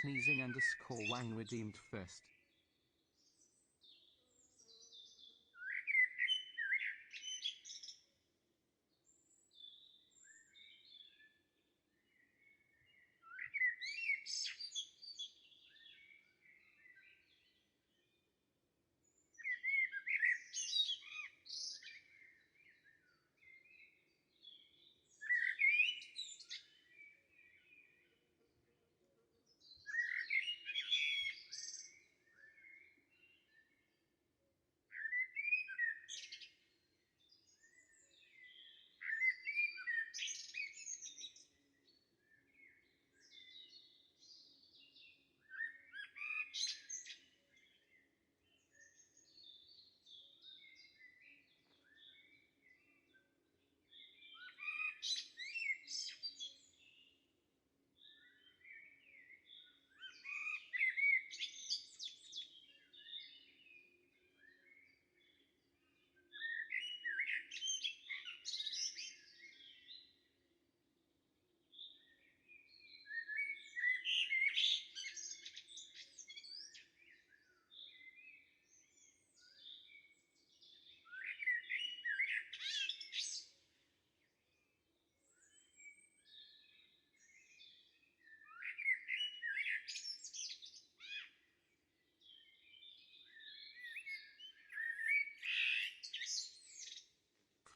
sneezing_wang redeemed first.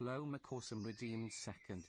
Flo McCawsome redeemed second.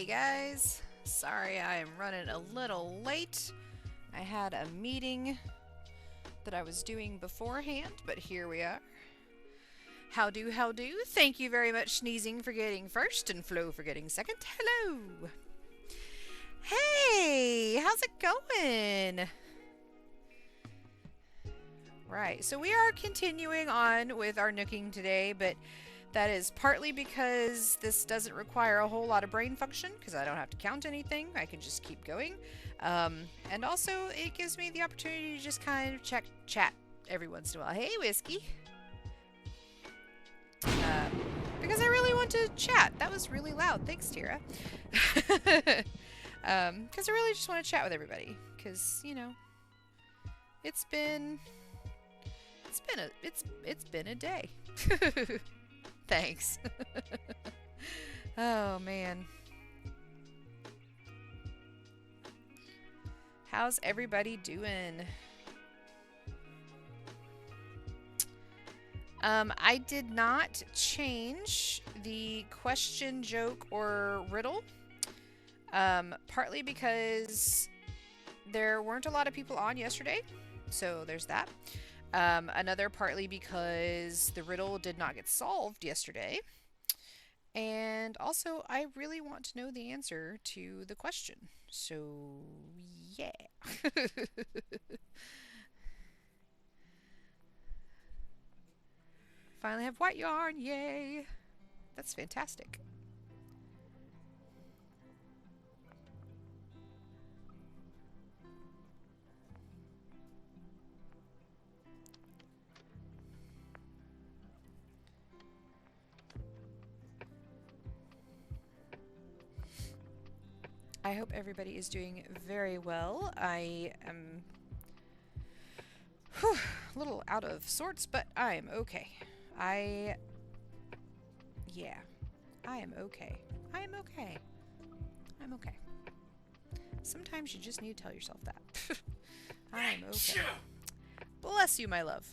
guys. Sorry I am running a little late. I had a meeting that I was doing beforehand, but here we are. How do? Thank you very much, Sneezing, for getting first and Flo for getting second. Hello. Hey, how's it going? Right, so we are continuing on with our nooking today, but that is partly because this doesn't require a whole lot of brain function, because I don't have to count anything. I can just keep going. And also, it gives me the opportunity to just kind of chat every once in a while. Hey, Whiskey. Because I really want to chat. That was really loud. Thanks, Tira. Because I really just want to chat with everybody. Because, you know, it's been a day. Thanks. Oh man. How's everybody doing? I did not change the question, joke, or riddle. Partly because there weren't a lot of people on yesterday, so there's that. Another partly because the riddle did not get solved yesterday. And also, I really want to know the answer to the question. So, yeah. Finally have white yarn, yay! That's fantastic. I hope everybody is doing very well. I am a little out of sorts, but I am okay. I am okay. I am okay. I'm okay. Sometimes you just need to tell yourself that. I am okay. Bless you, my love.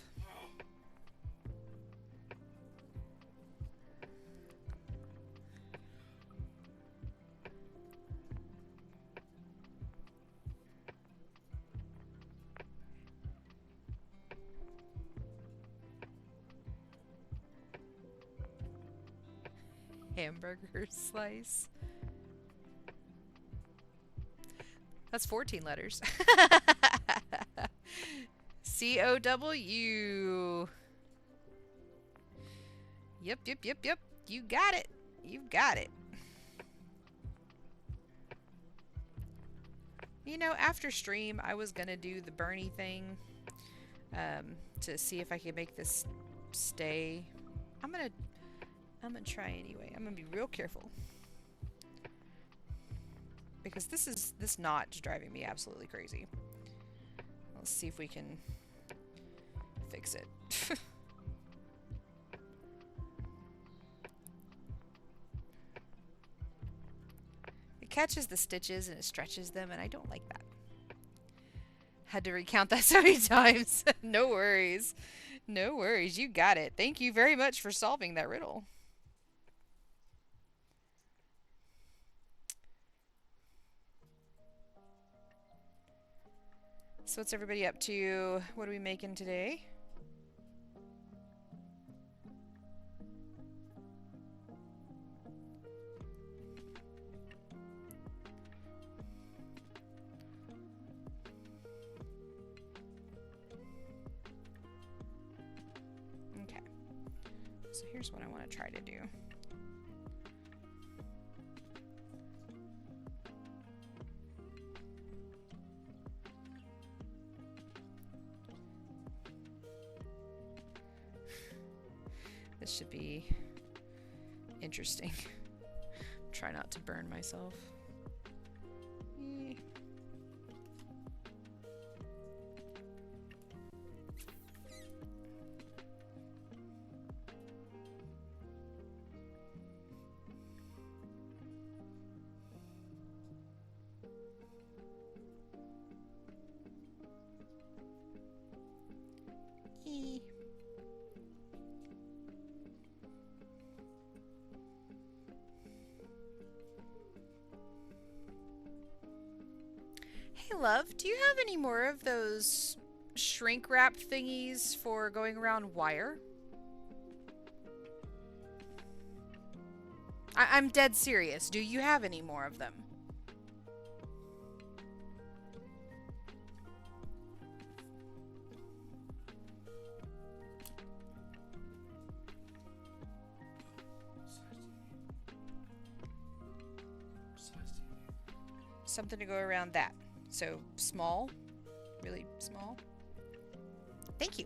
Hamburger slice. That's 14 letters. C-O-W. Yep. You got it. You've got it. You know, after stream, I was gonna do the Bernie thing to see if I could make this stay. I'm gonna try anyway. I'm gonna be real careful. Because this knot is driving me absolutely crazy. Let's see if we can fix it. It catches the stitches and it stretches them, and I don't like that. Had to recount that so many times. No worries. No worries. You got it. Thank you very much for solving that riddle. So what's everybody up to? What are we making today? Okay. So here's what I want to try to do. This should be interesting. Try not to burn myself. Hey, love, do you have any more of those shrink wrap thingies for going around wire? I'm dead serious. Do you have any more of them? Something to go around that. So small, really small. Thank you.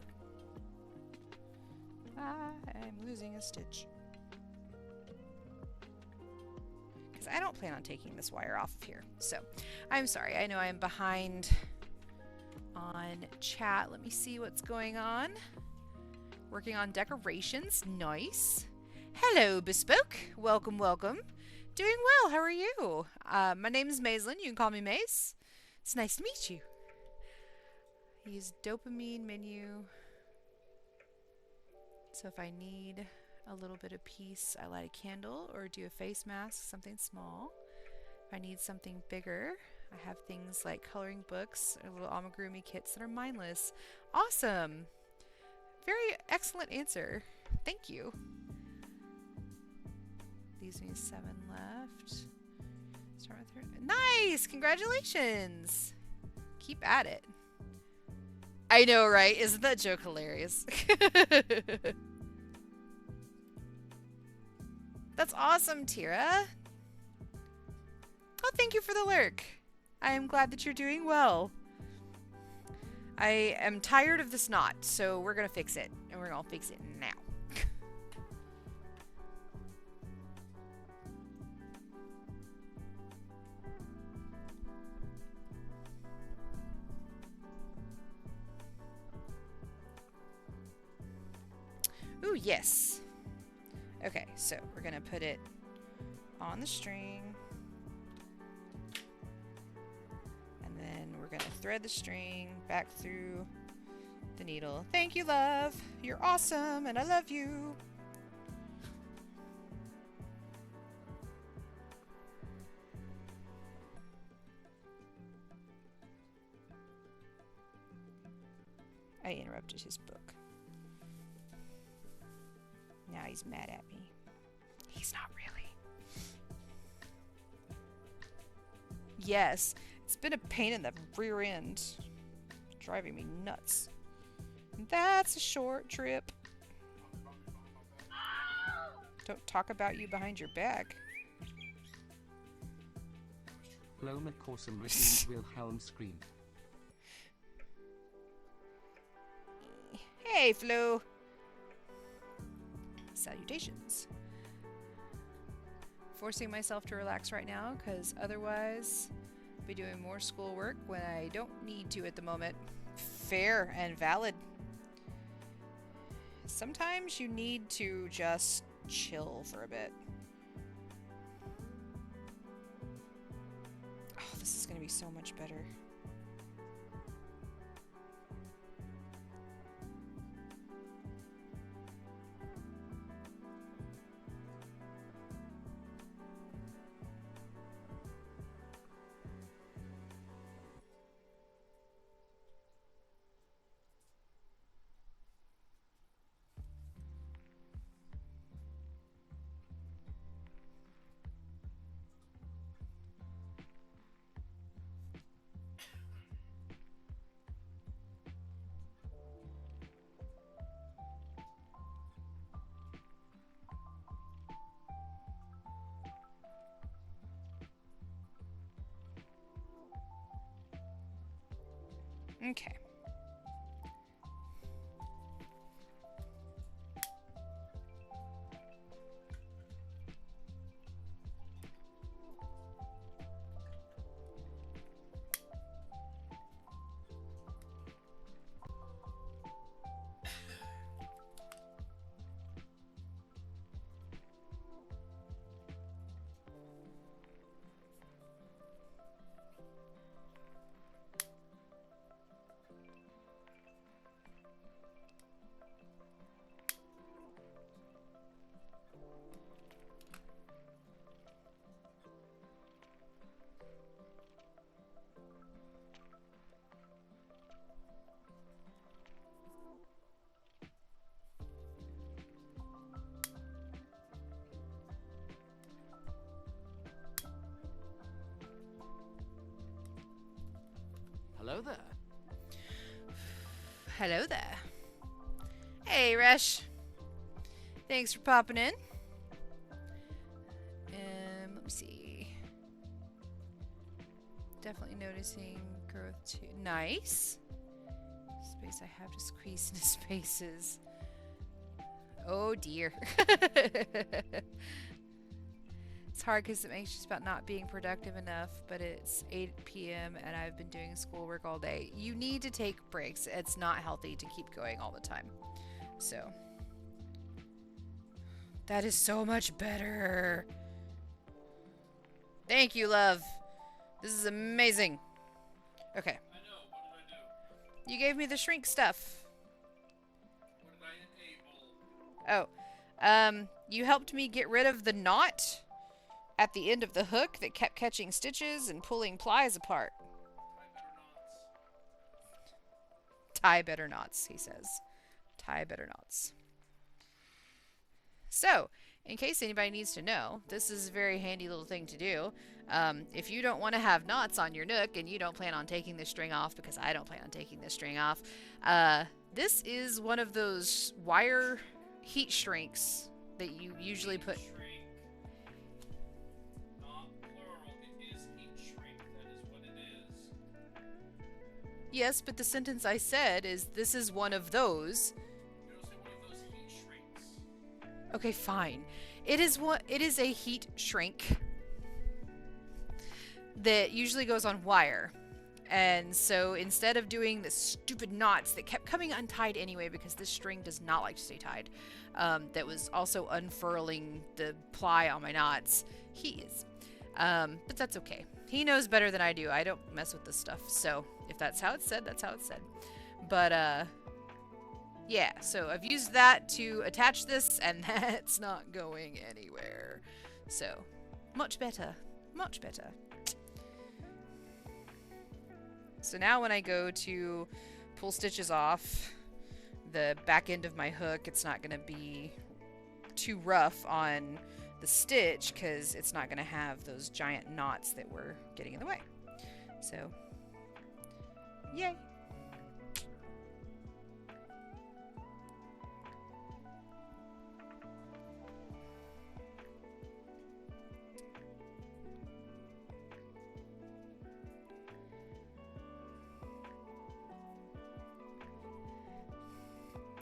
I'm losing a stitch. Because I don't plan on taking this wire off of here. So I'm sorry. I know I'm behind on chat. Let me see what's going on. Working on decorations. Nice. Hello, Bespoke. Welcome, welcome. Doing well. How are you? My name is Maislin. You can call me Mace. It's nice to meet you. Use dopamine menu. So if I need a little bit of peace, I light a candle or do a face mask, something small. If I need something bigger, I have things like coloring books or little amigurumi kits that are mindless. Awesome. Very excellent answer. Thank you. Leaves me 7 left. Start with her. Nice! Congratulations! Keep at it. I know, right? Isn't that joke hilarious? That's awesome, Tira. Oh, thank you for the lurk. I am glad that you're doing well. I am tired of this knot, so we're gonna fix it. And we're gonna fix it now. Ooh, yes. Okay, so we're gonna put it on the string. And then we're gonna thread the string back through the needle. Thank you, love. You're awesome, and I love you. I interrupted his book. Now he's mad at me. He's not really. Yes, it's been a pain in the rear end. Driving me nuts. That's a short trip. Don't talk about you behind your back. Loma Corsum redeemed Wilhelm screamed. Hey, Flo. Salutations. Forcing myself to relax right now because otherwise I'll be doing more schoolwork when I don't need to at the moment. Fair and valid. Sometimes you need to just chill for a bit. Oh, this is going to be so much better. Okay. Hello there. Hello there. Hey, Resh. Thanks for popping in. Let me see. Definitely noticing growth too. Nice. Space I have to squeeze into spaces. Oh dear. It's hard because it makes you about not being productive enough, but it's 8 p.m. and I've been doing schoolwork all day. You need to take breaks. It's not healthy to keep going all the time. So, that is so much better. Thank you, love. This is amazing. Okay. I know. What did I do? You gave me the shrink stuff. What did I enable? Oh. You helped me get rid of the knot at the end of the hook that kept catching stitches and pulling plies apart. Tie better Tie better knots, knots. he says. Tie better knots. So, in case anybody needs to know, this is a very handy little thing to do. If you don't want to have knots on your nook and you don't plan on taking this string off, because I don't plan on taking this string off, this is one of those wire heat shrinks that you usually put... Shrink. Not plural. It is heat shrink. That is what it is. Yes, but the sentence I said is, this is one of those. You don't say one of those heat shrinks. Okay, fine. It is a heat shrink that usually goes on wire. And so instead of doing the stupid knots that kept coming untied anyway, because this string does not like to stay tied, that was also unfurling the ply on my knots, he is. But that's okay. He knows better than I do. I don't mess with this stuff. So if that's how it's said, that's how it's said. But, yeah, so I've used that to attach this, and that's not going anywhere. So, much better. Much better. So now when I go to pull stitches off the back end of my hook, it's not going to be too rough on the stitch because it's not going to have those giant knots that were getting in the way. So, yay!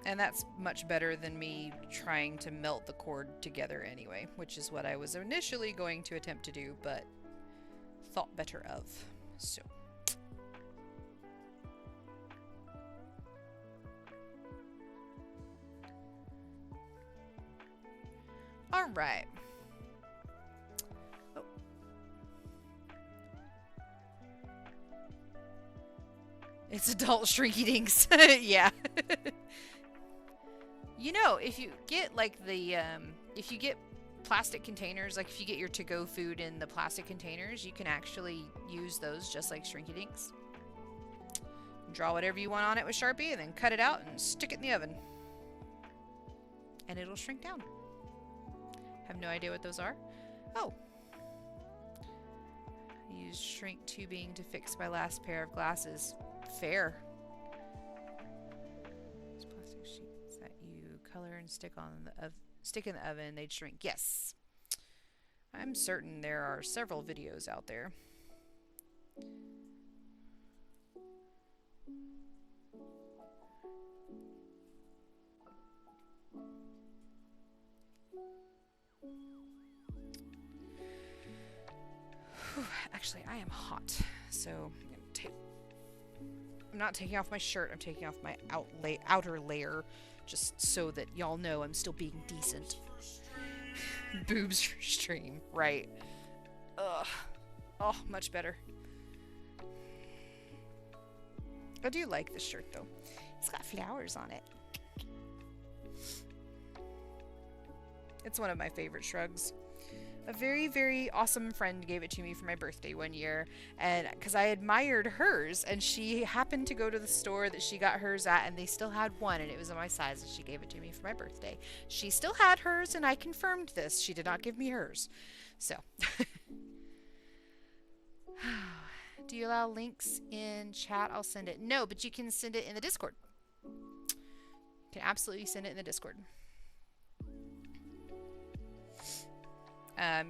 And that's much better than me trying to melt the cord together anyway, which is what I was initially going to attempt to do, but thought better of. So. Alright. Oh. It's adult shrinky dinks. Yeah. You know, if you get like the, if you get plastic containers, like if you get your to-go food in the plastic containers, you can actually use those just like shrinky dinks. Draw whatever you want on it with Sharpie and then cut it out and stick it in the oven. And it'll shrink down. Have no idea what those are? Oh. I used shrink tubing to fix my last pair of glasses. Fair. Color and stick in the oven, they'd shrink. Yes, I'm certain there are several videos out there. Whew, actually, I am hot, so I'm not taking off my shirt. I'm taking off my outer layer. Just so that y'all know I'm still being decent. Boobs for stream. Right. Ugh. Oh, much better. I do like this shirt, though. It's got flowers on it. It's one of my favorite shrugs. A very, very awesome friend gave it to me for my birthday one year, and because I admired hers, and she happened to go to the store that she got hers at, and they still had one, and it was in my size, and she gave it to me for my birthday. She still had hers, and I confirmed this. She did not give me hers. So. Do you allow links in chat? I'll send it. No, but you can send it in the Discord. You can absolutely send it in the Discord.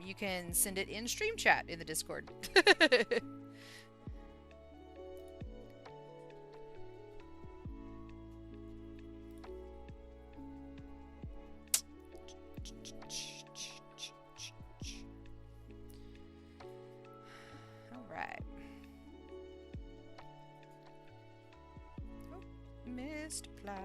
You can send it in stream chat in the Discord. All right. Oh, missed apply.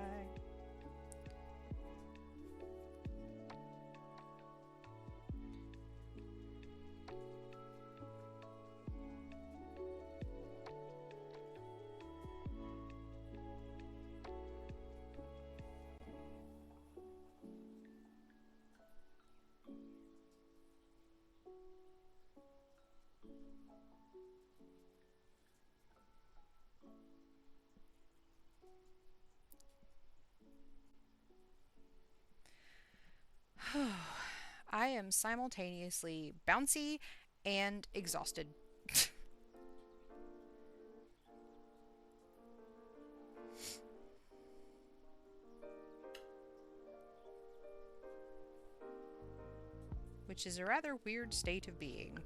I am simultaneously bouncy and exhausted. Which is a rather weird state of being.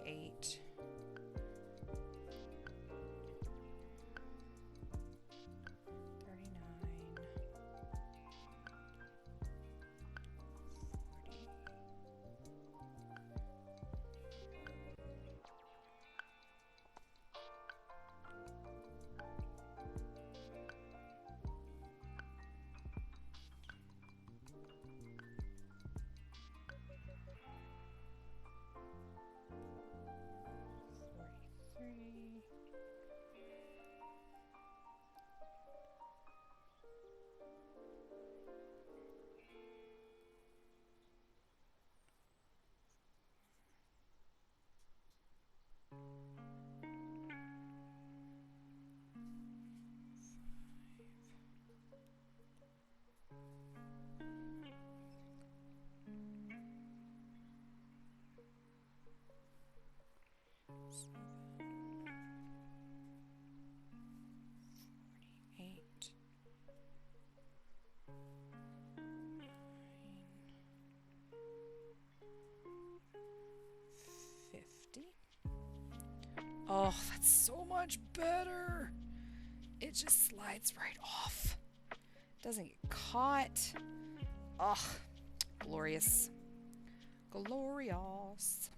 Eight. 39. 40. Oh, that's so much better. It just slides right off. Doesn't get caught. Oh, glorious. Glorious.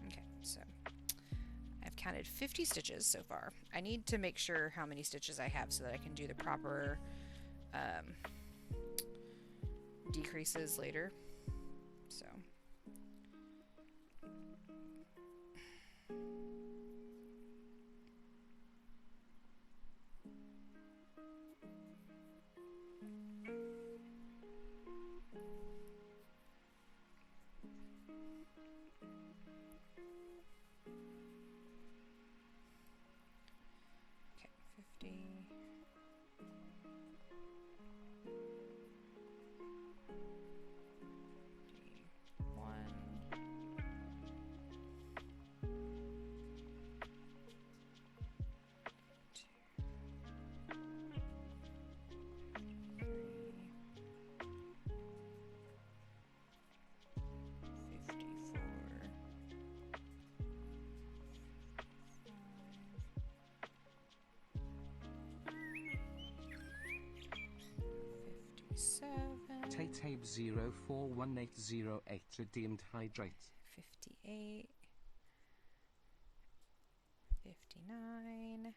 Okay, so I've counted 50 stitches so far. I need to make sure how many stitches I have so that I can do the proper decreases later. So. Tape 041808 redeemed hydrate. 58. 59.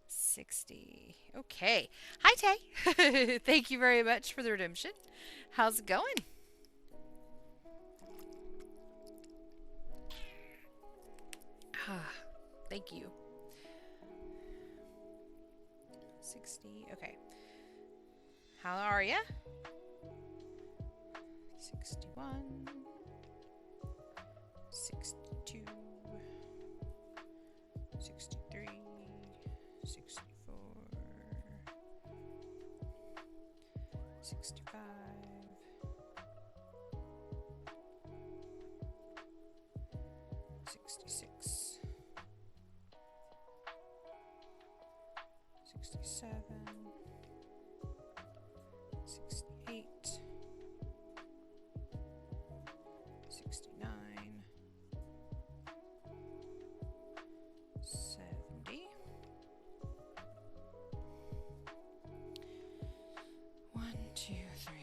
60. Okay. Hi, Tay. Thank you very much for the redemption. How's it going? Thank you. 60. Okay. How are ya? 61. 62. 63. 64. 65. 66. 67. 68. 69. 70. 1, 2, 3.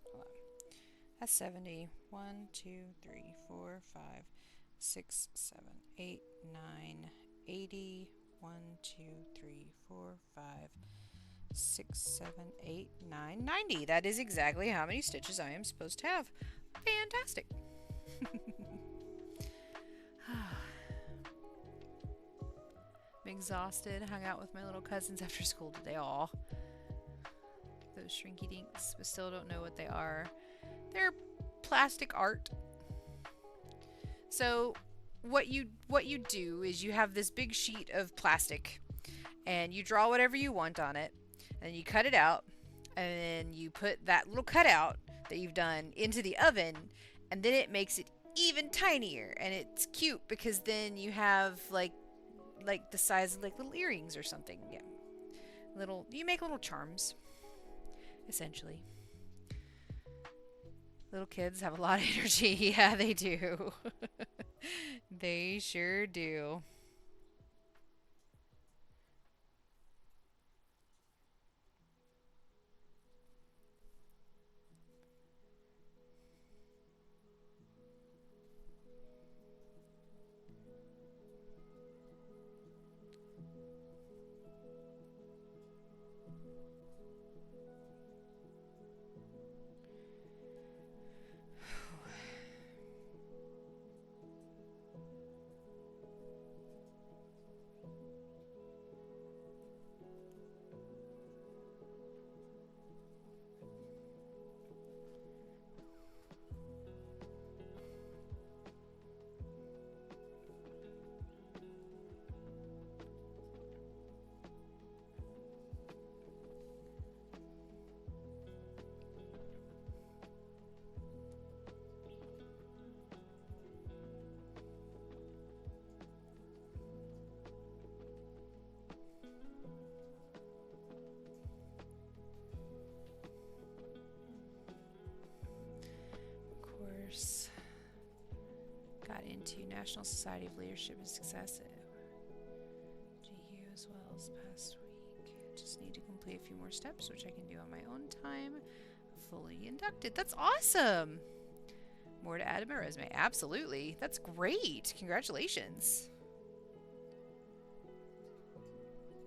Hold on. That's 70. 1, 2, 3, 4, 5, 6, 7, 8, 9, 80. 1, 2, 3, 4, 5, 6, 7, 8, 9, 90. That is exactly how many stitches I am supposed to have. Fantastic. I'm exhausted. Hung out with my little cousins after school today. All those shrinky dinks, but still don't know what they are. They're plastic art. So what you do is you have this big sheet of plastic and you draw whatever you want on it and you cut it out and then you put that little cutout that you've done into the oven and then it makes it even tinier and it's cute because then you have like the size of like little earrings or something. Yeah. You make little charms essentially. Little kids have a lot of energy. Yeah, they do. They sure do. Got into National Society of Leadership and Success at GU as well as past week. Just need to complete a few more steps, which I can do on my own time. Fully inducted. That's awesome. More to add to my resume. Absolutely. That's great. Congratulations.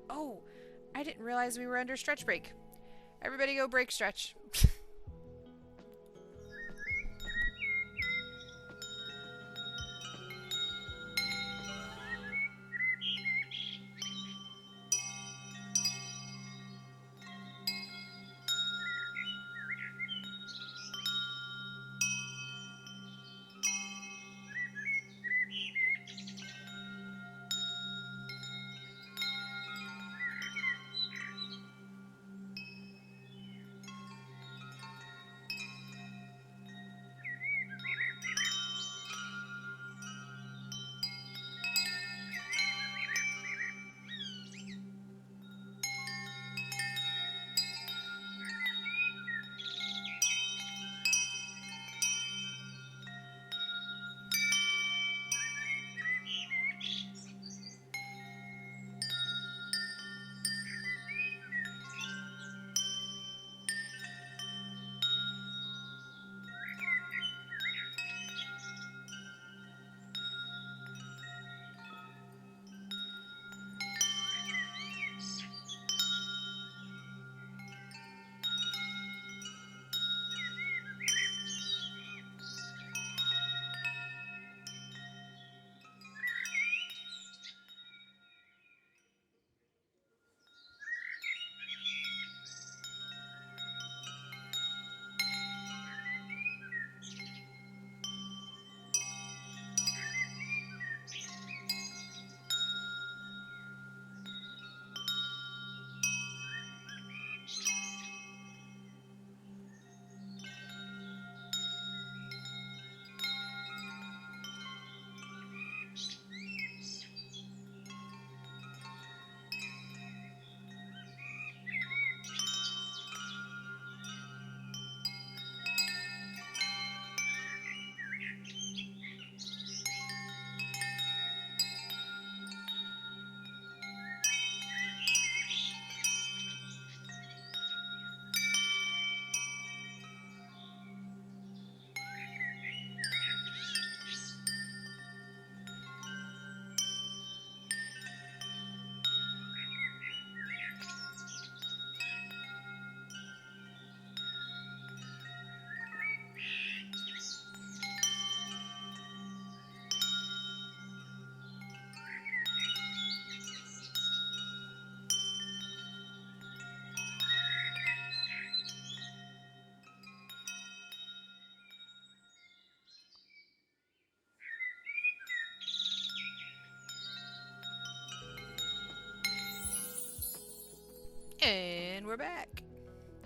Oh, I didn't realize we were under stretch break. Everybody go break stretch.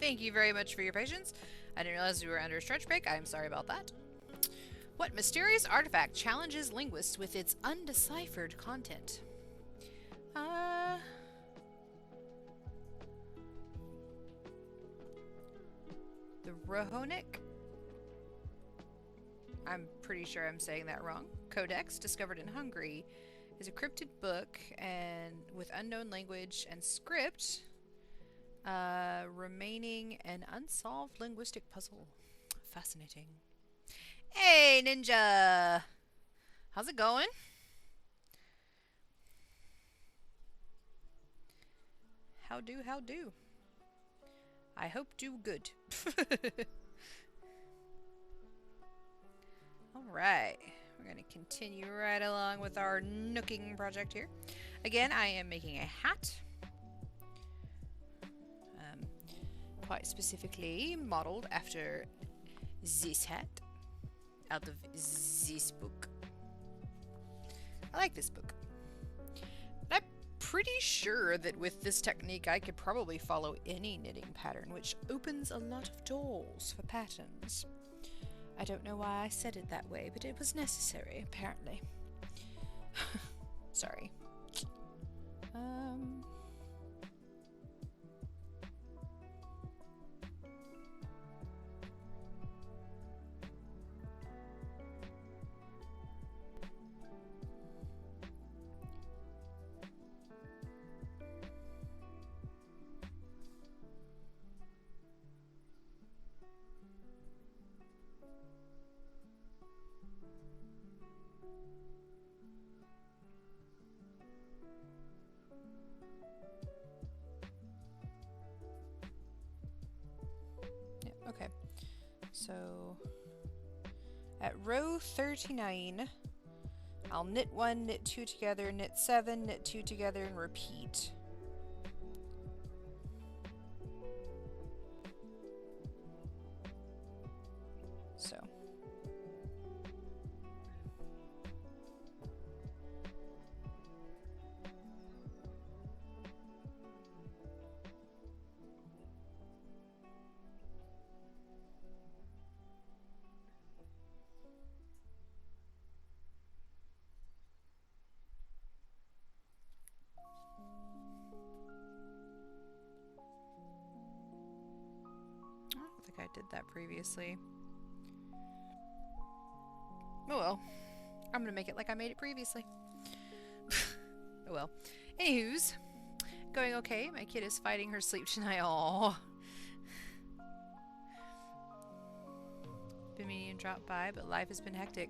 Thank you very much for your patience. I didn't realize we were under a stretch break. I'm sorry about that. What mysterious artifact challenges linguists with its undeciphered content? The Rohonic? I'm pretty sure I'm saying that wrong. Codex, discovered in Hungary, is a cryptid book and with unknown language and script, remaining an unsolved linguistic puzzle. Fascinating. Hey, Ninja! How's it going? How do? I hope do good. Alright, we're going to continue right along with our Knooking project here. Again, I am making a hat. Quite specifically modeled after this hat out of this book. I like this book. And I'm pretty sure that with this technique I could probably follow any knitting pattern, which opens a lot of doors for patterns. I don't know why I said it that way, but it was necessary, apparently. Sorry. Okay, so at row 39, I'll knit 1, knit 2 together, knit 7, knit 2 together, and repeat. So. I did that previously. Oh well. I'm gonna make it like I made it previously. Oh well. Anywho's, going okay. My kid is fighting her sleep tonight. Aww. Been meaning to drop by, but life has been hectic.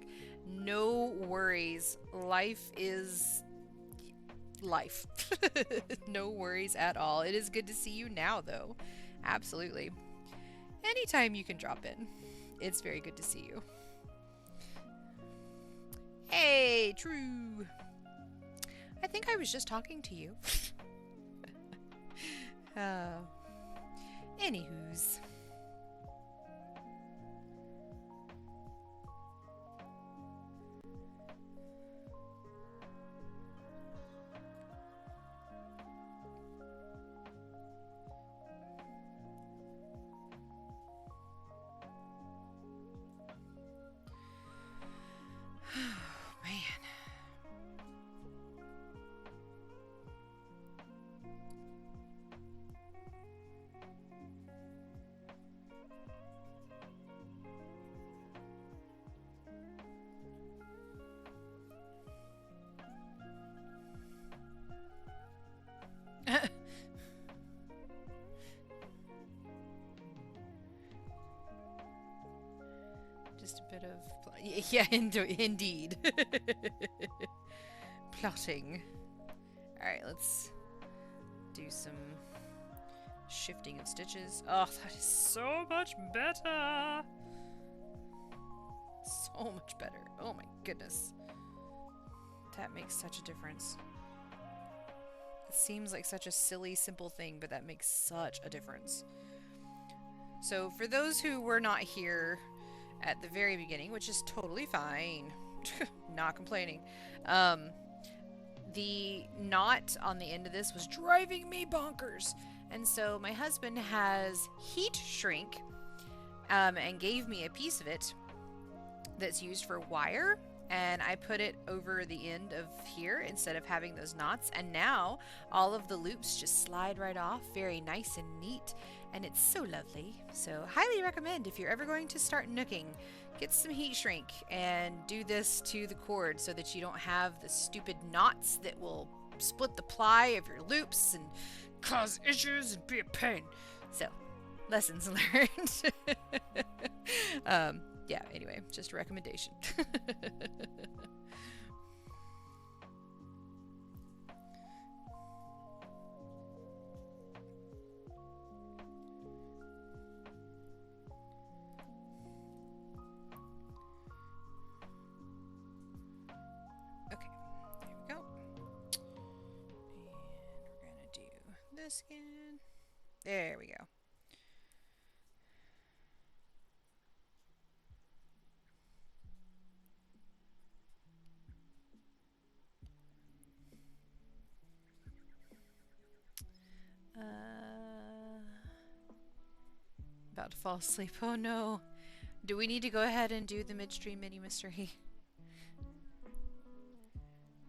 No worries. Life is life. No worries at all. It is good to see you now, though. Absolutely. Anytime you can drop in. It's very good to see you. Hey, True. I think I was just talking to you. Anywho's. Just a bit of... Yeah, indeed. Plotting. Alright, let's do some shifting of stitches. Oh, that is so much better! So much better. Oh my goodness. That makes such a difference. It seems like such a silly, simple thing, but that makes such a difference. So, for those who were not here at the very beginning, which is totally fine, not complaining, the knot on the end of this was driving me bonkers, And so my husband has heat shrink and gave me a piece of it that's used for wire. And I put it over the end of here instead of having those knots. And now all of the loops just slide right off, very nice and neat. And it's so lovely. So highly recommend if you're ever going to start nooking, get some heat shrink and do this to the cord so that you don't have the stupid knots that will split the ply of your loops and cause issues and be a pain. So lessons learned. Yeah, anyway, just a recommendation. Okay, there we go. And we're gonna do this again. There we go. About to fall asleep. Oh no. Do we need to go ahead and do the midstream mini mystery?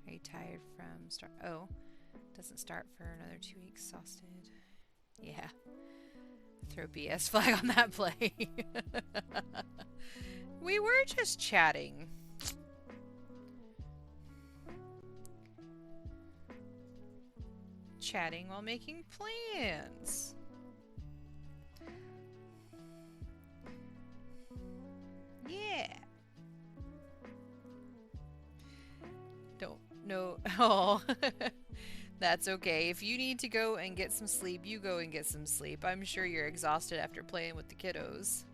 Are you tired from start? Oh, doesn't start for another 2 weeks. Exhausted. Yeah. Throw BS flag on that play. We were just chatting. Chatting while making plans. Yeah. Don't know. Oh. That's okay. If you need to go and get some sleep, you go and get some sleep. I'm sure you're exhausted after playing with the kiddos.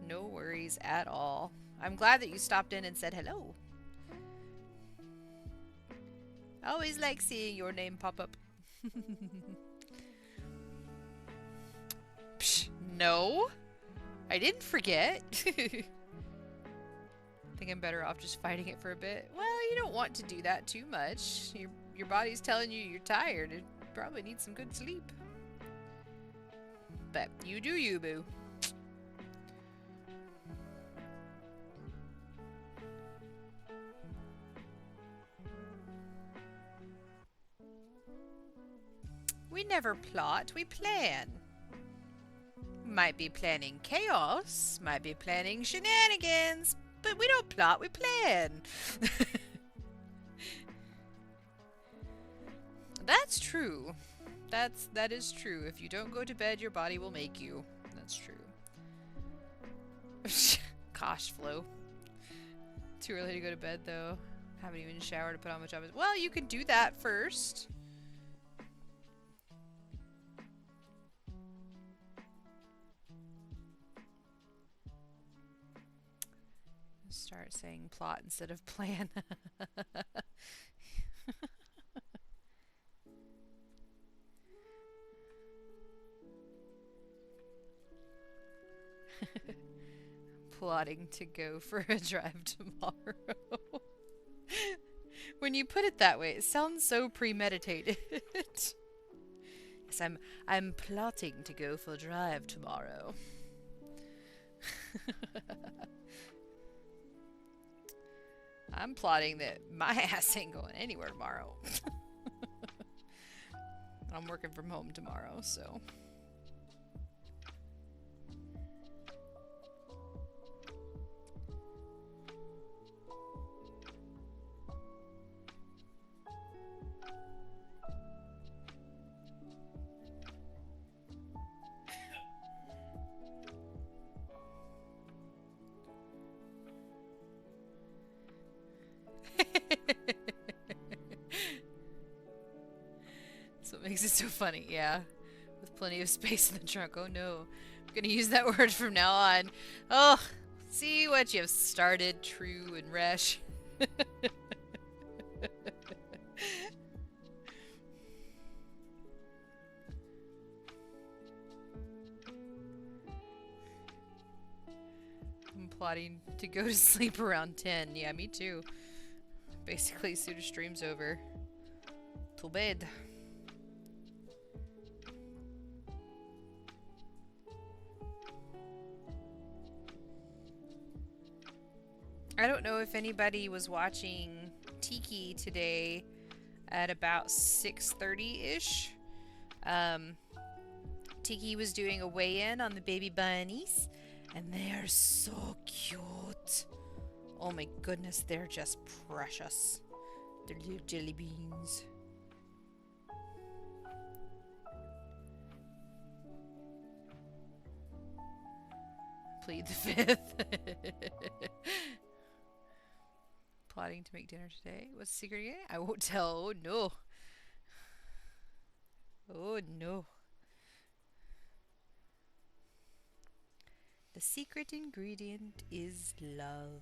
No worries at all. I'm glad that you stopped in and said hello. I always like seeing your name pop up. Psh, no. I didn't forget. I think I'm better off just fighting it for a bit. Well, you don't want to do that too much. Your body's telling you you're tired. It probably needs some good sleep. But you do you, boo. We never plot, we plan. Might be planning chaos, might be planning shenanigans, but we don't plot, we plan. That's true. That is true. If you don't go to bed, your body will make you. That's true. Gosh, Flo. Too early to go to bed, though. Haven't even showered to put on my pajamas. Well, you can do that first. Start saying plot instead of plan. Plotting to go for a drive tomorrow. When you put it that way, it sounds so premeditated. Yes, I'm plotting to go for a drive tomorrow. I'm plotting that my ass ain't going anywhere tomorrow. I'm working from home tomorrow, so. That's what makes it so funny, yeah. With plenty of space in the trunk. Oh no. I'm gonna use that word from now on. Oh, see what you've started, True and Resh. I'm plotting to go to sleep around 10. Yeah, me too. Basically, as soon as stream's over. To bed. I don't know if anybody was watching Tiki today at about 6:30-ish. Tiki was doing a weigh-in on the baby bunnies, and they are so cute. Oh my goodness, they're just precious. They're little jelly beans. Plead the fifth. Plotting to make dinner today. What's the secret again? I won't tell. Oh no. Oh no. The secret ingredient is love.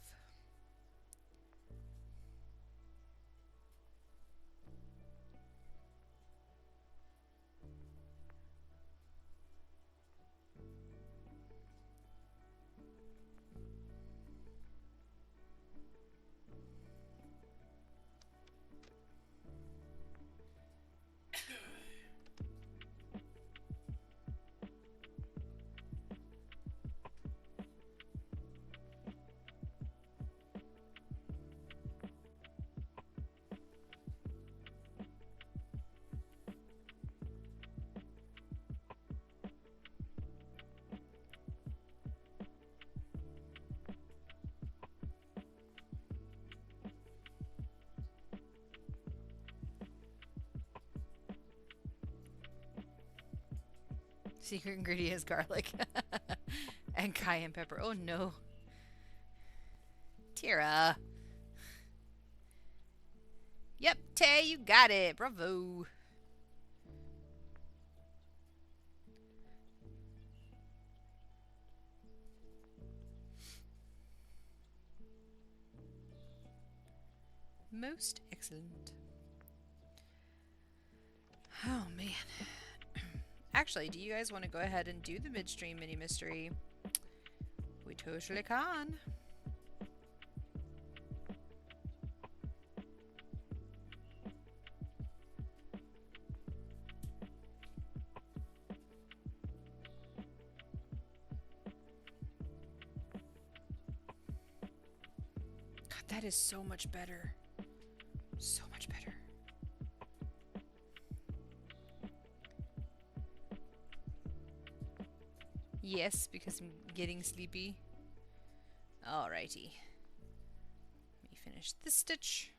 Secret ingredient is garlic and cayenne pepper. Oh no. Tira. Yep, Tay, you got it. Bravo. Most excellent. Oh man. Actually, do you guys want to go ahead and do the midstream mini mystery? We totally can. God, that is so much better. So much better. Yes, because I'm getting sleepy. Alrighty. Let me finish this stitch.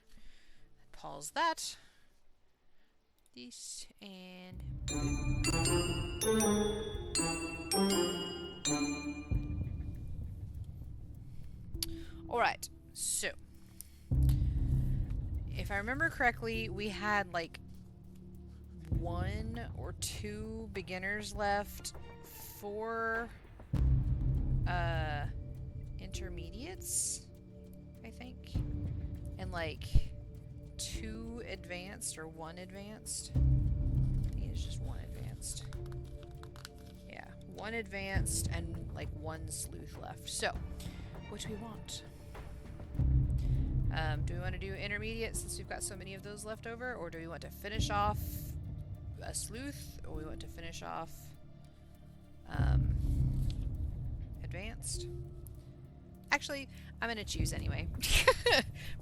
Pause that. This and... Alright, so... If I remember correctly, we had like 1 or 2 beginners left, 4 intermediates, I think, and like 2 advanced or 1 advanced. I think it's just 1 advanced. Yeah, 1 advanced and like 1 sleuth left. So, what do we want? Do we want to do intermediate since we've got so many of those left over, or do we want to finish off a sleuth, or we want to finish off advanced? Actually, I'm gonna choose anyway.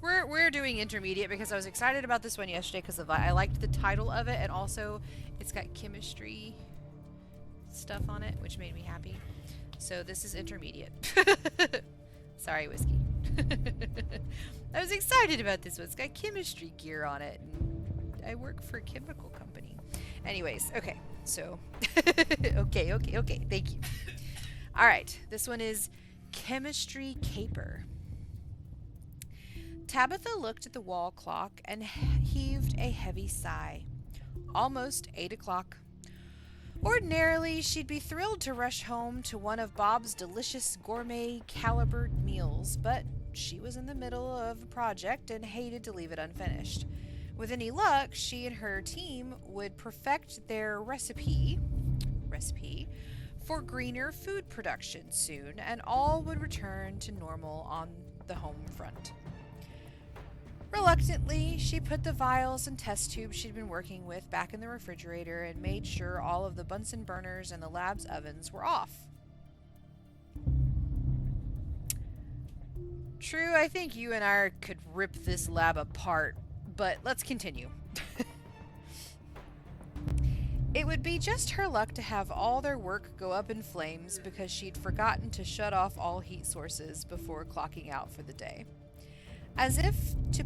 we're doing intermediate because I was excited about this one yesterday because I liked the title of it, and also it's got chemistry stuff on it, which made me happy. So this is intermediate. Sorry, whiskey. I was excited about this one. It's got chemistry gear on it, and I work for a chemical company. Anyways, okay. So, okay. Thank you. All right. This one is Chemistry Caper. Tabitha looked at the wall clock and heaved a heavy sigh. Almost 8 o'clock. Ordinarily, she'd be thrilled to rush home to one of Bob's delicious gourmet calibered meals, but she was in the middle of a project and hated to leave it unfinished. With any luck, she and her team would perfect their recipe for greener food production soon, and all would return to normal on the home front. Reluctantly, she put the vials and test tubes she'd been working with back in the refrigerator and made sure all of the Bunsen burners and the lab's ovens were off. true, I think you and I could rip this lab apart, but let's continue. It would be just her luck to have all their work go up in flames because she'd forgotten to shut off all heat sources before clocking out for the day. As if to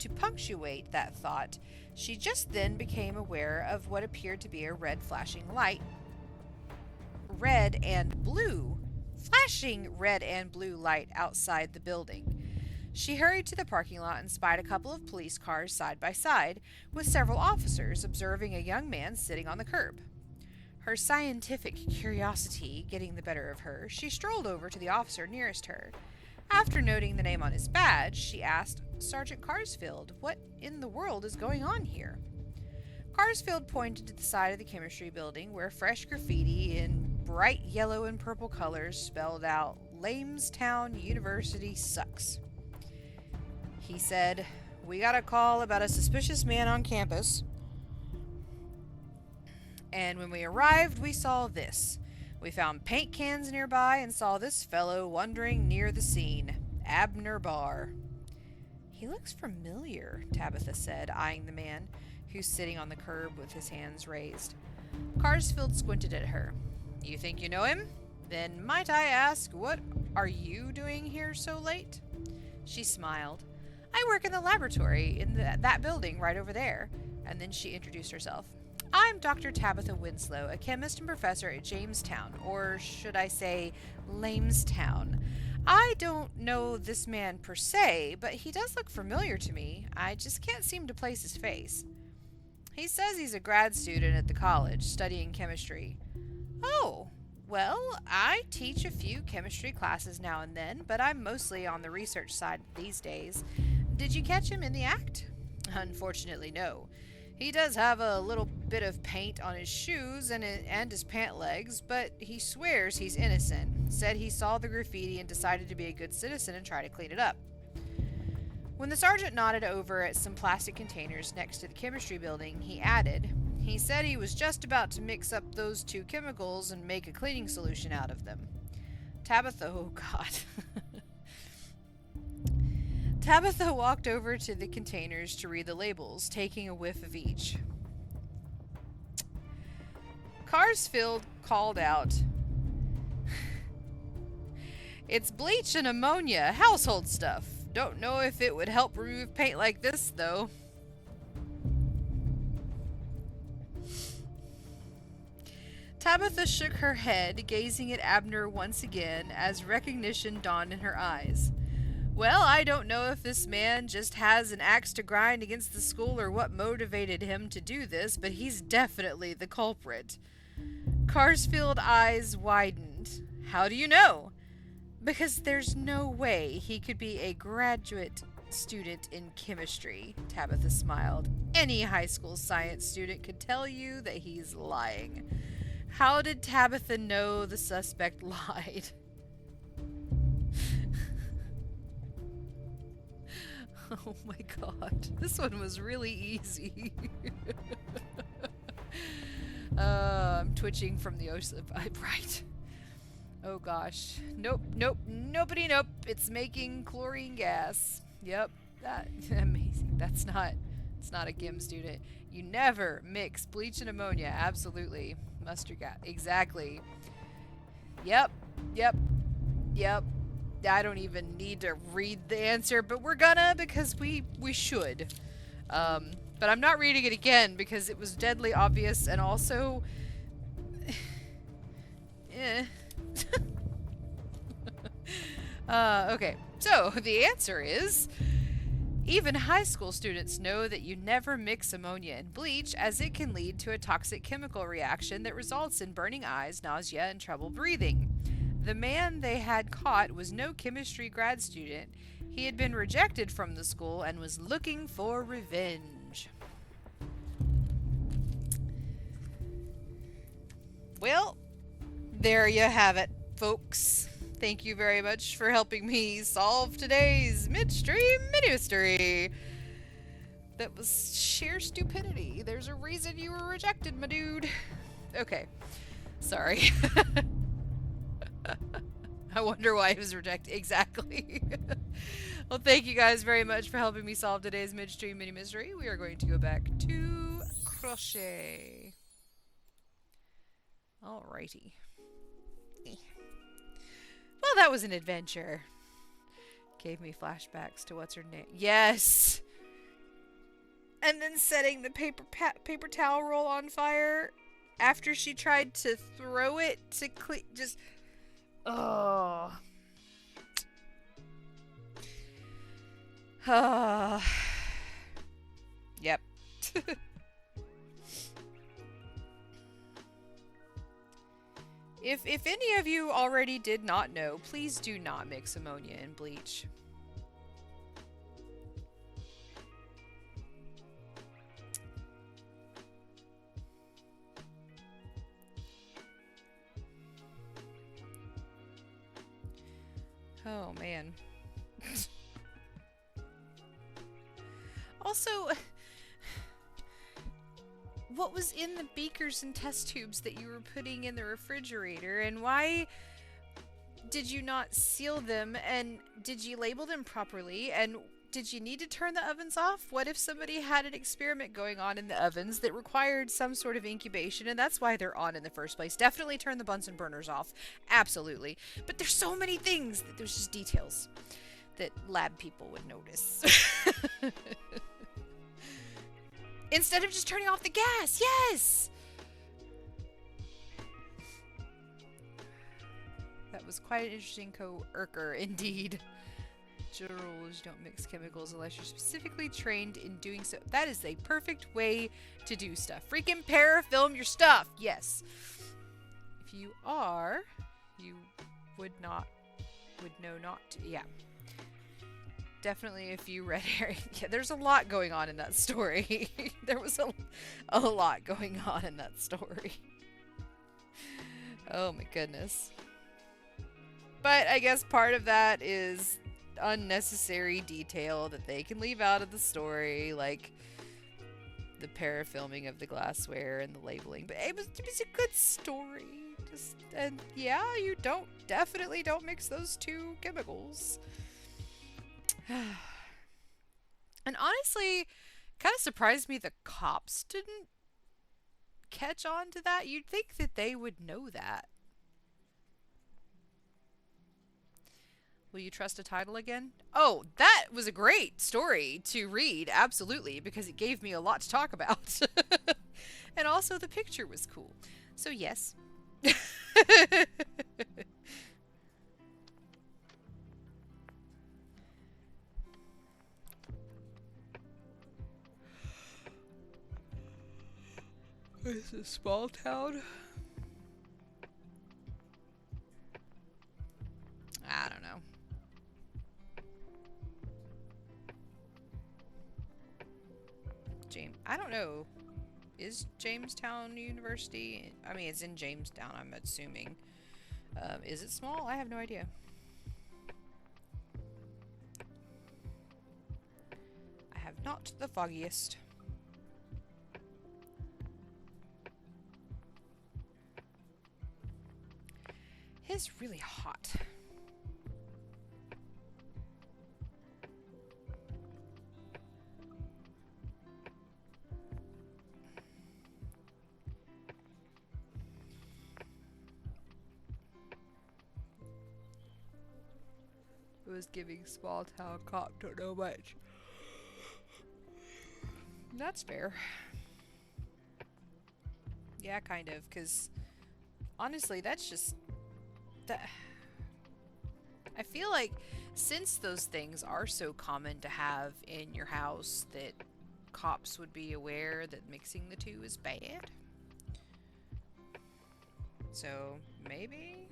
punctuate that thought, she just then became aware of what appeared to be a red flashing light. Flashing red and blue light outside the building. She hurried to the parking lot and spied a couple of police cars side by side, with several officers observing a young man sitting on the curb. Her scientific curiosity getting the better of her, she strolled over to the officer nearest her. After noting the name on his badge, she asked, "Sergeant Carsfield, what in the world is going on here?" Carsfield pointed to the side of the chemistry building where fresh graffiti in bright yellow and purple colors spelled out, "Lamestown University sucks." He said, "We got a call about a suspicious man on campus. And when we arrived, we saw this. We found paint cans nearby and saw this fellow wandering near the scene. Abner Barr." "He looks familiar," Tabitha said, eyeing the man, who's sitting on the curb with his hands raised. Carsfield squinted at her. "You think you know him? Then might I ask, what are you doing here so late?" She smiled. "I work in the laboratory in that building right over there." And then she introduced herself. "I'm Dr. Tabitha Winslow, a chemist and professor at Jamestown, or should I say Lamestown. I don't know this man per se, but he does look familiar to me. I just can't seem to place his face." "He says he's a grad student at the college, studying chemistry." "Oh, well, I teach a few chemistry classes now and then, but I'm mostly on the research side these days. Did you catch him in the act?" "Unfortunately, no. He does have a little bit of paint on his shoes and his pant legs, but he swears he's innocent. Said he saw the graffiti and decided to be a good citizen and try to clean it up." When the sergeant nodded over at some plastic containers next to the chemistry building, he added, "He said he was just about to mix up those two chemicals and make a cleaning solution out of them." Oh God. Tabitha walked over to the containers to read the labels, taking a whiff of each. Carsfield called out, "It's bleach and ammonia, household stuff. Don't know if it would help remove paint like this, though." Tabitha shook her head, gazing at Abner once again as recognition dawned in her eyes. "Well, I don't know if this man just has an axe to grind against the school or what motivated him to do this, but he's definitely the culprit." Carsfield's eyes widened. "How do you know?" "Because there's no way he could be a graduate student in chemistry," Tabitha smiled. "Any high school science student could tell you that he's lying." How did Tabitha know the suspect lied? Oh my god, this one was really easy. I'm twitching from the OSA vibe, right? Oh gosh. Nope. It's making chlorine gas. Yep, that amazing. It's not a chem student. You never mix bleach and ammonia. Absolutely. Mustard gas. Exactly. Yep. I don't even need to read the answer, but we're gonna because we should. But I'm not reading it again because it was deadly obvious and also okay. So the answer is even high school students know that you never mix ammonia and bleach as it can lead to a toxic chemical reaction that results in burning eyes, nausea, and trouble breathing. The man they had caught was no chemistry grad student. He had been rejected from the school and was looking for revenge. Well, there you have it, folks. Thank you very much for helping me solve today's midstream mini-mystery. That was sheer stupidity. There's a reason you were rejected, my dude. Okay. Sorry. I wonder why it was rejected. Exactly. Well, thank you guys very much for helping me solve today's midstream mini mystery. We are going to go back to crochet. Alrighty. Well, that was an adventure. Gave me flashbacks to what's her name. Yes! And then setting the paper towel roll on fire after she tried to throw it to just... Oh. Yep. If any of you already did not know, please do not mix ammonia and bleach. Oh, man. Also, what was in the beakers and test tubes that you were putting in the refrigerator, and why did you not seal them, and did you label them properly, and did you need to turn the ovens off? What if somebody had an experiment going on in the ovens that required some sort of incubation, and that's why they're on in the first place? Definitely turn the Bunsen burners off. Absolutely. But there's so many things that there's just details that lab people would notice. Instead of just turning off the gas. Yes! That was quite an interesting co-worker indeed. General rules, you don't mix chemicals unless you're specifically trained in doing so. That is a perfect way to do stuff. Freaking parafilm your stuff. Yes. If you are, you would know not to. Yeah. Definitely if you read Harry. Yeah, there's a lot going on in that story. There was a lot going on in that story. Oh my goodness. But I guess part of that is unnecessary detail that they can leave out of the story, like the parafilming of the glassware and the labeling. But it was a good story. And yeah, you definitely don't mix those two chemicals. And honestly, kind of surprised me the cops didn't catch on to that. You'd think that they would know that. Will you trust a title again? Oh, that was a great story to read, absolutely, because it gave me a lot to talk about. And also the picture was cool. So yes. It's a small town. I don't know. I don't know. Is Jamestown University? I mean, it's in Jamestown, I'm assuming. Is it small? I have no idea. I have not the foggiest. It's really hot. It was giving small town cop, don't know much. That's fair. Yeah, kind of, because honestly, that's just... I feel like since those things are so common to have in your house, that cops would be aware that mixing the two is bad. So, maybe?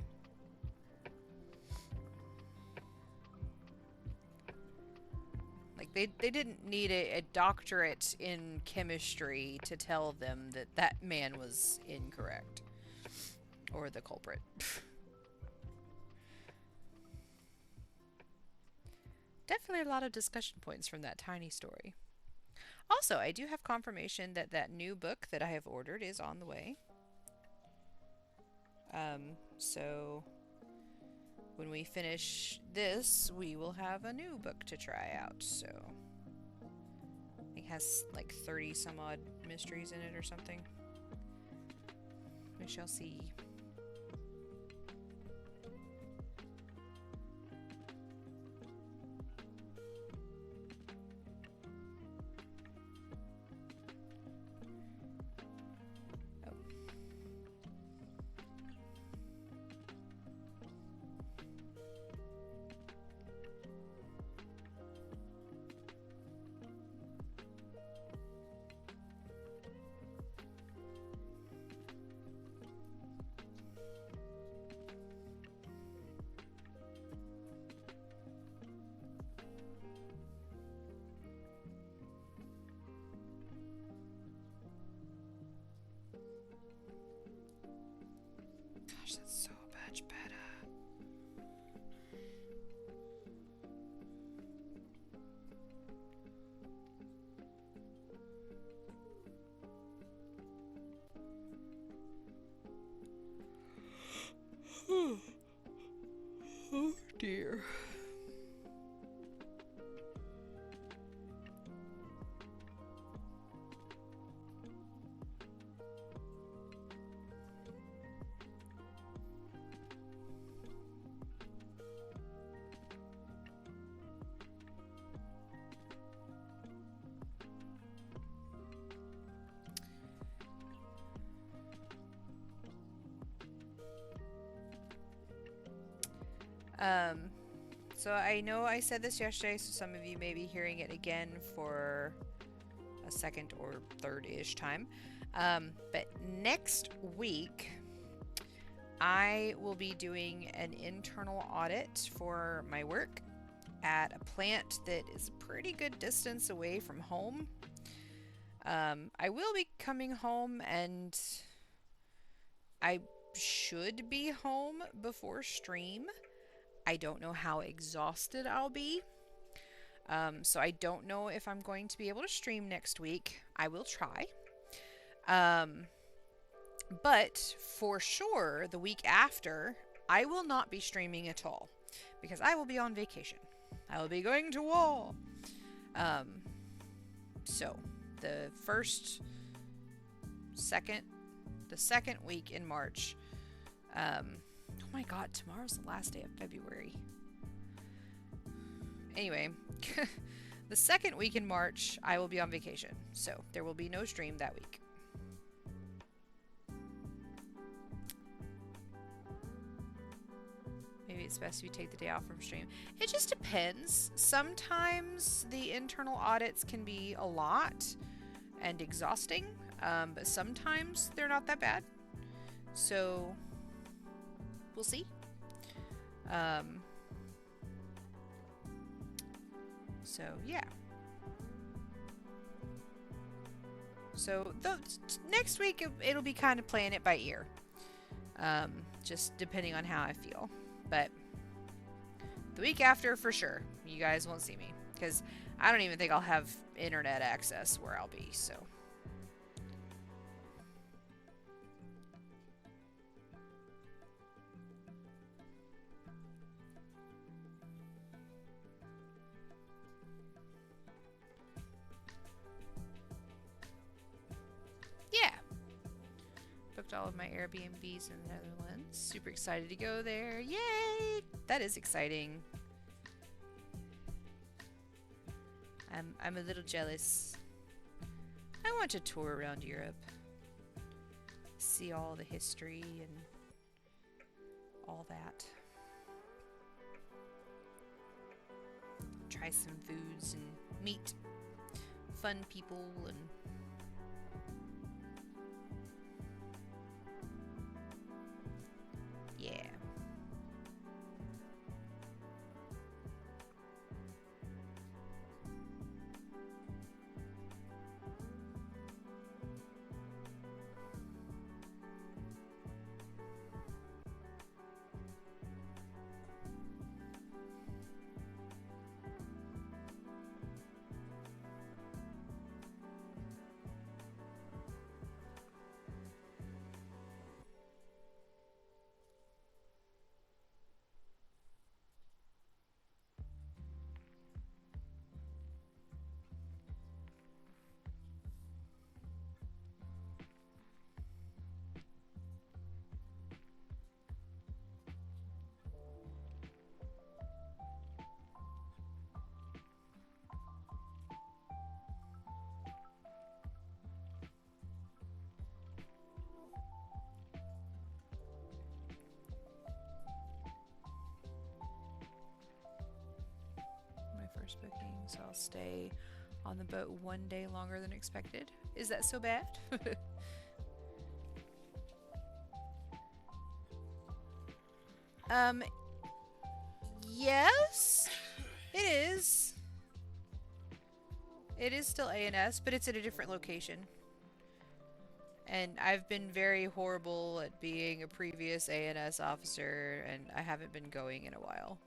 Like, they didn't need a doctorate in chemistry to tell them that that man was incorrect. Or the culprit. Definitely a lot of discussion points from that tiny story. Also, I do have confirmation that that new book that I have ordered is on the way. So when we finish this, we will have a new book to try out. So it has like 30 some odd mysteries in it or something. We shall see. Gosh, that's so much better. Oh dear. So I know I said this yesterday, so some of you may be hearing it again for a second or third-ish time. But next week, I will be doing an internal audit for my work at a plant that is a pretty good distance away from home. I will be coming home, and I should be home before stream. I don't know how exhausted I'll be. So I don't know if I'm going to be able to stream next week. I will try. But for sure, the week after, I will not be streaming at all because I will be on vacation. I will be going to war. So the second week in March, oh my god, tomorrow's the last day of February. Anyway, the second week in March, I will be on vacation. So there will be no stream that week. Maybe it's best if you take the day off from stream. It just depends. Sometimes the internal audits can be a lot and exhausting, but sometimes they're not that bad. So we'll see. So yeah. So next week it'll be kind of playing it by ear, just depending on how I feel. But the week after, for sure, you guys won't see me because I don't even think I'll have internet access where I'll be. So. Yeah. Booked all of my Airbnbs in the Netherlands. Super excited to go there. Yay! That is exciting. I'm a little jealous. I want to tour around Europe. See all the history and all that. Try some foods and meet fun people and yeah. so I'll stay on the boat 1 day longer than expected. Is that so bad? Yes, it is. It is still ANS, but it's at a different location. And I've been very horrible at being a previous ANS officer, and I haven't been going in a while.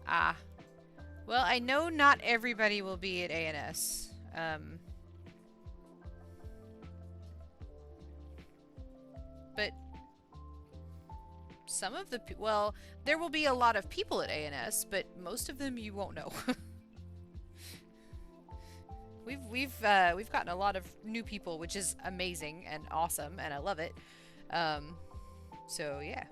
Ah. Well, I know not everybody will be at ANS. But some of the well, there will be a lot of people at ANS, but most of them you won't know. we've gotten a lot of new people, which is amazing and awesome, and I love it. So yeah.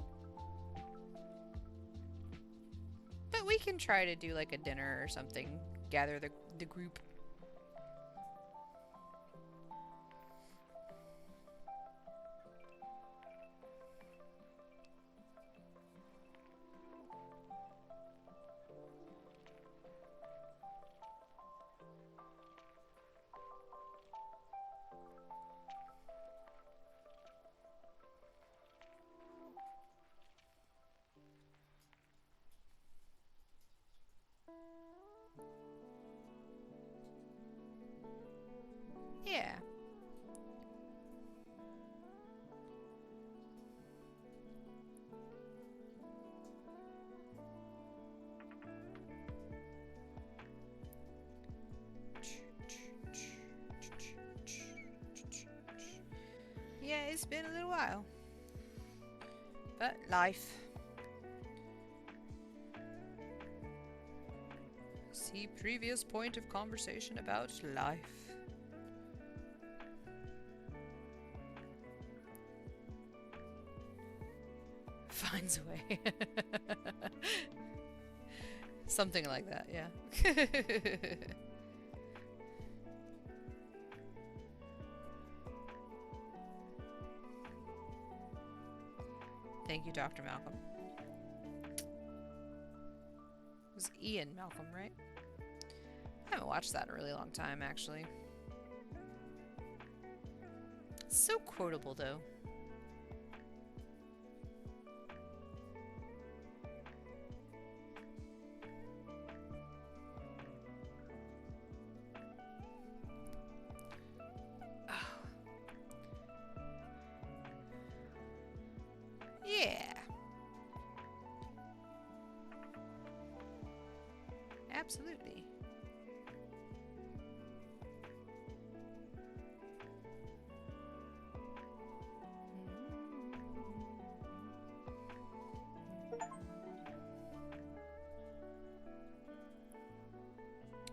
But we can try to do like a dinner or something, gather the group. Yeah. Yeah, it's been a little while. But life. See previous point of conversation about life. Finds a way. Something like that, yeah. Thank you, Dr. Malcolm. It was Ian Malcolm, right? I haven't watched that in a really long time, actually. It's so quotable, though. Yeah. Absolutely.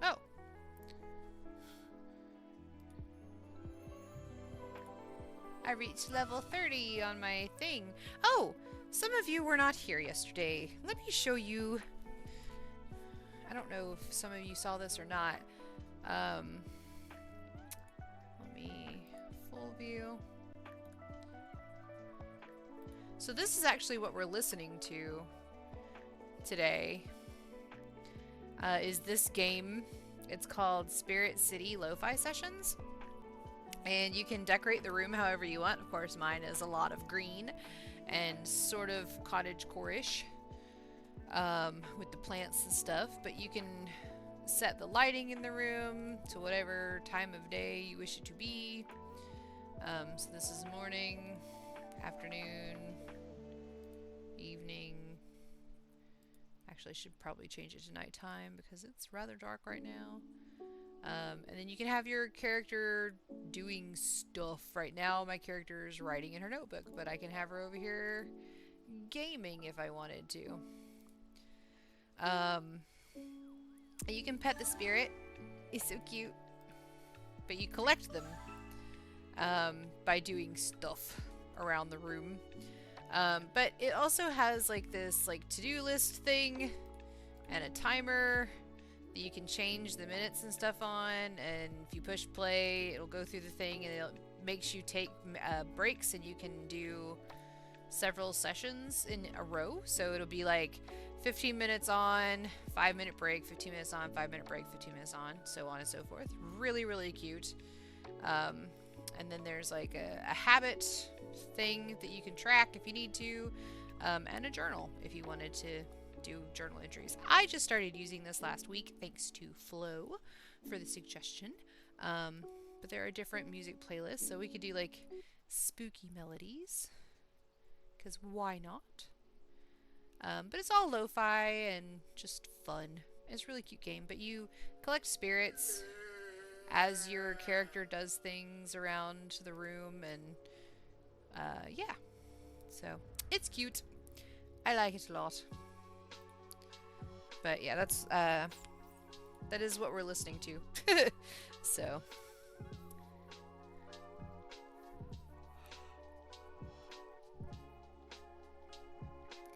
Oh. I reached level 30 on my thing. Oh, some of you were not here yesterday. Let me show you. I don't know if some of you saw this or not. Let me full view. So this is actually what we're listening to today. Is this game. It's called Spirit City Lo-Fi Sessions. And you can decorate the room however you want. Of course, mine is a lot of green and sort of cottagecore-ish with the plants and stuff. But you can set the lighting in the room to whatever time of day you wish it to be. So this is morning, afternoon, evening. Actually, I should probably change it to nighttime because it's rather dark right now. And then you can have your character doing stuff. Right now, my character is writing in her notebook, but I can have her over here gaming if I wanted to. You can pet the spirit. He's so cute. But you collect them by doing stuff around the room. But it also has like this like to-do list thing and a timer that you can change the minutes and stuff on. And if you push play, it'll go through the thing and it makes you take breaks, and you can do several sessions in a row. So it'll be like 15 minutes on, 5-minute break, 15 minutes on, 5-minute break, 15 minutes on, so on and so forth. Really, really cute. And then there's like a habit thing that you can track if you need to, and a journal if you wanted to do journal entries. I just started using this last week, thanks to Flo for the suggestion. But there are different music playlists, so we could do like spooky melodies, because why not? But it's all lo-fi and just fun. It's a really cute game, but you collect spirits as your character does things around the room, and yeah. So, it's cute. I like it a lot. But yeah, that is what we're listening to. So...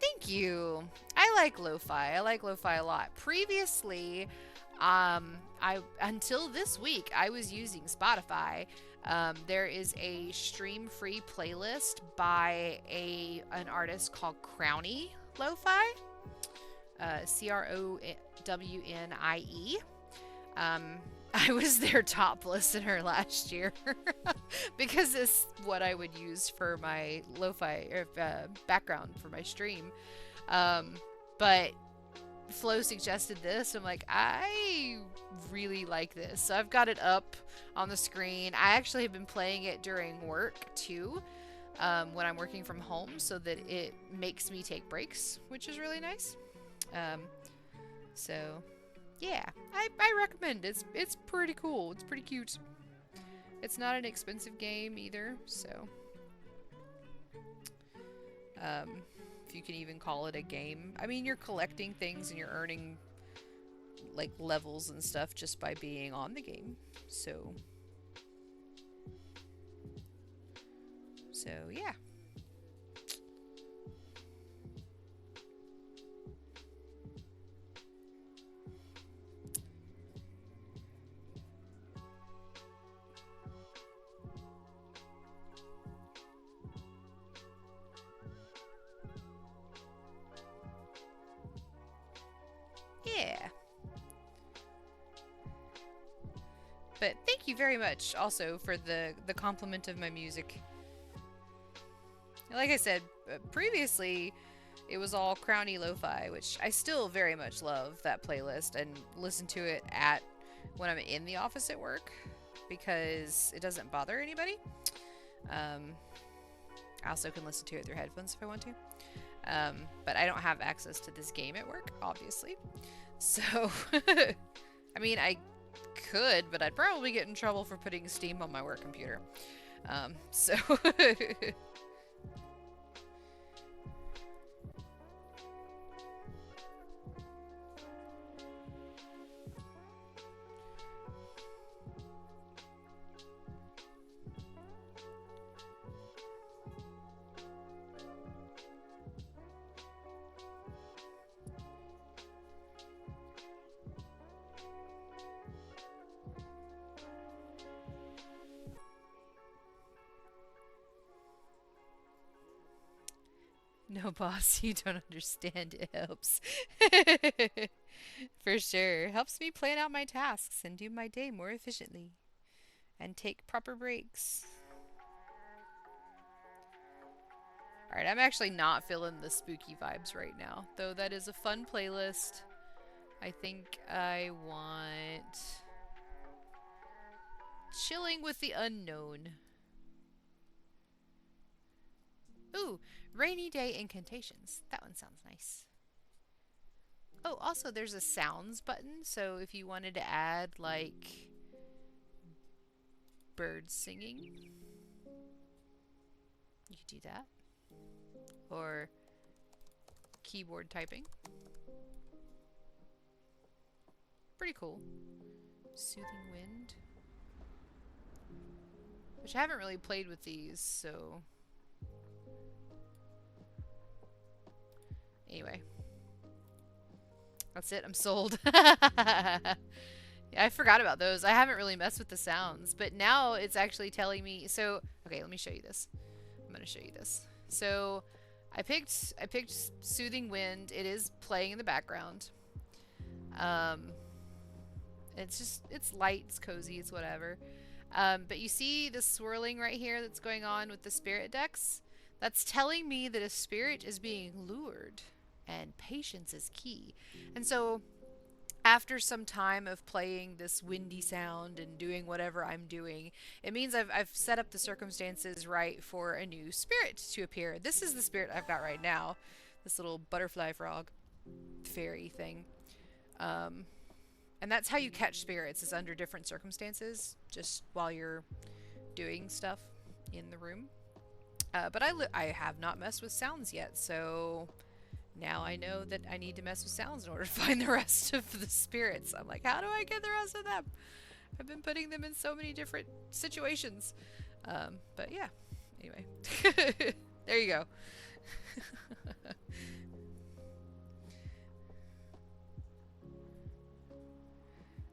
Thank you. I like lo-fi. I like lo-fi a lot. Previously, until this week, I was using Spotify. There is a stream-free playlist by an artist called Crownie Lo-Fi. Crownie. I was their top listener last year because it's what I would use for my lo-fi background for my stream. But Flo suggested this. I'm like, I really like this. So I've got it up on the screen. I actually have been playing it during work too, when I'm working from home, so that it makes me take breaks, which is really nice. So... yeah, I recommend it. It's pretty cool. It's pretty cute. It's not an expensive game either, so if you can even call it a game. I mean, you're collecting things and you're earning like levels and stuff just by being on the game. So yeah. Yeah. But thank you very much also for the compliment of my music. Like I said, previously it was all Crownie Lo-Fi, which I still very much love that playlist and listen to it when I'm in the office at work because it doesn't bother anybody. I also can listen to it through headphones if I want to. But I don't have access to this game at work, obviously. So, I mean, I could, but I'd probably get in trouble for putting Steam on my work computer. So... No, boss, you don't understand. It helps. For sure. Helps me plan out my tasks and do my day more efficiently. And take proper breaks. Alright, I'm actually not feeling the spooky vibes right now. Though that is a fun playlist. I think I want... Chilling with the Unknown. Ooh, Rainy Day Incantations. That one sounds nice. Oh, also there's a sounds button, so if you wanted to add, like, birds singing, you could do that. Or keyboard typing. Pretty cool. Soothing Wind. Which I haven't really played with these, so... Anyway. That's it, I'm sold. Yeah, I forgot about those. I haven't really messed with the sounds, but now it's actually telling me. So, okay, let me show you this. I'm going to show you this. So, I picked Soothing Wind. It is playing in the background. It's light, it's cozy, it's whatever. But you see the swirling right here that's going on with the spirit decks? That's telling me that a spirit is being lured and patience is key. And so after some time of playing this windy sound and doing whatever I'm doing, it means I've set up the circumstances right for a new spirit to appear. This is the spirit I've got right now. This little butterfly frog fairy thing. And that's how you catch spirits, is under different circumstances, just while you're doing stuff in the room. But I have not messed with sounds yet, so now I know that I need to mess with sounds in order to find the rest of the spirits. I'm like, how do I get the rest of them? I've been putting them in so many different situations. But yeah, anyway. There you go.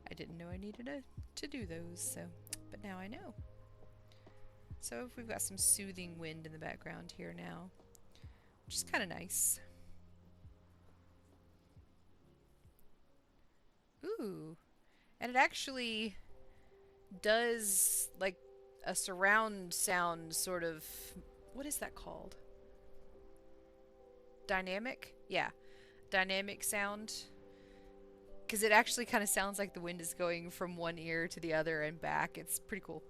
I didn't know I needed to do those, so, but now I know. So we've got some soothing wind in the background here now, which is kind of nice. Ooh, and it actually does like a surround sound sort of, what is that called? Dynamic? Yeah, dynamic sound. Because it actually kind of sounds like the wind is going from one ear to the other and back. It's pretty cool.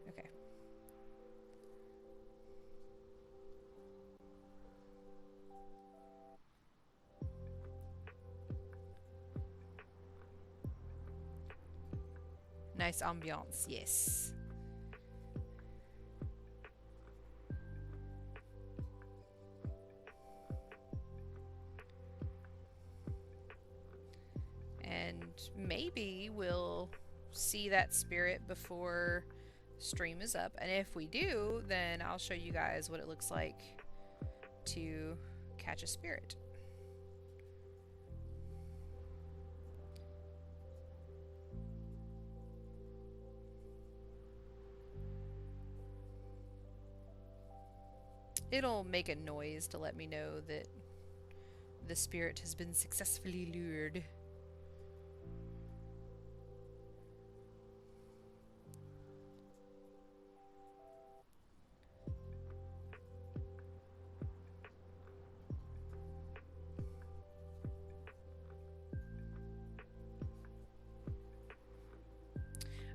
Okay. Nice ambiance, yes. And maybe we'll see that spirit before stream is up. And if we do, then I'll show you guys what it looks like to catch a spirit. It'll make a noise to let me know that the spirit has been successfully lured.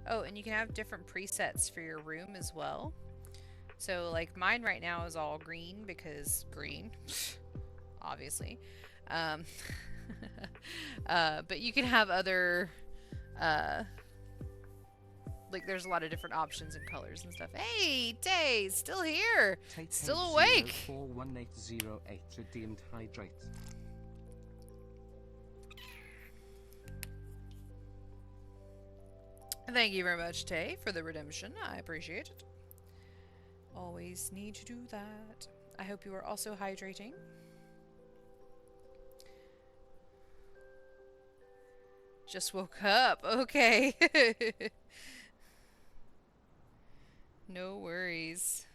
Oh, and you can have different presets for your room as well. So, like, mine right now is all green because green, obviously. But you can have other, like, there's a lot of different options and colors and stuff. Hey, Tay, still here, still awake. 41808 redeemed hydrate. Thank you very much, Tay, for the redemption. I appreciate it. Always need to do that. I hope you are also hydrating. Just woke up. Okay. No worries.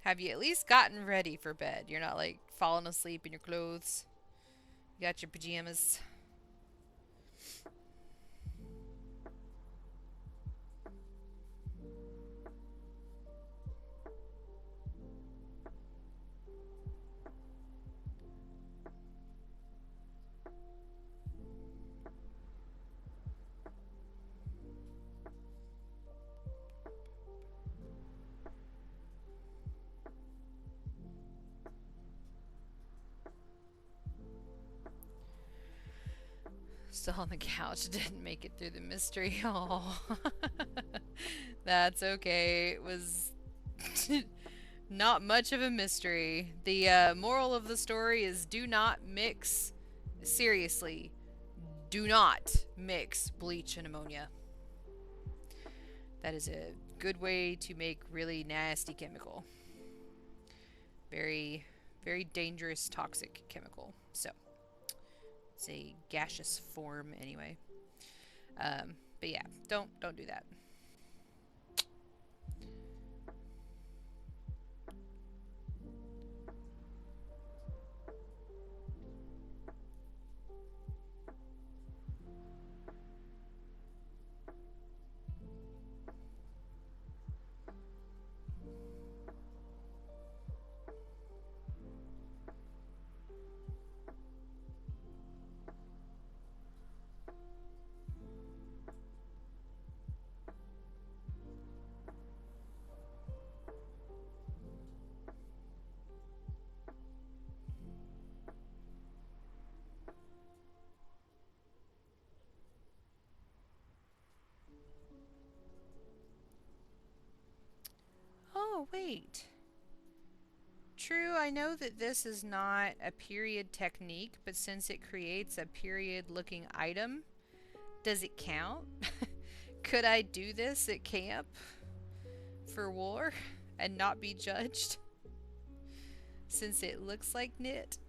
Have you at least gotten ready for bed? You're not like falling asleep in your clothes. You got your pajamas. Still on the couch, didn't make it through the mystery. Oh, that's okay. It was Not much of a mystery. The moral of the story is do not mix, seriously, do not mix bleach and ammonia. That is a good way to make really nasty chemical. Very, very dangerous, toxic chemical. So, it's a gaseous form anyway. But yeah, don't do that. Oh, wait. True, I know that this is not a period technique, but since it creates a period-looking item, does it count? Could I do this at camp for war and not be judged? Since it looks like knit?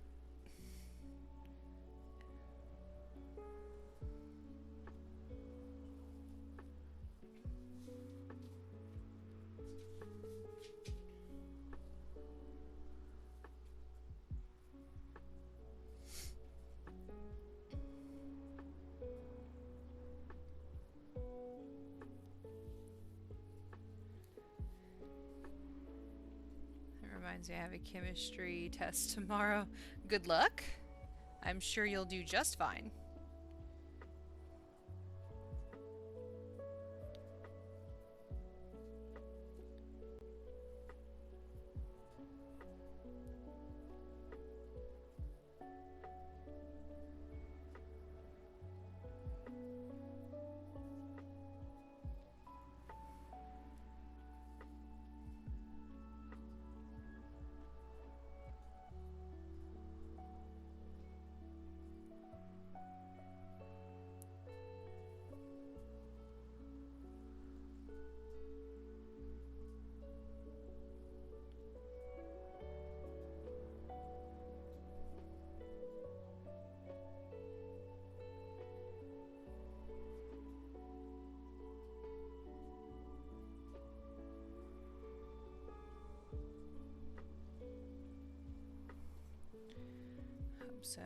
Reminds me I have a chemistry test tomorrow. Good luck. I'm sure you'll do just fine. So,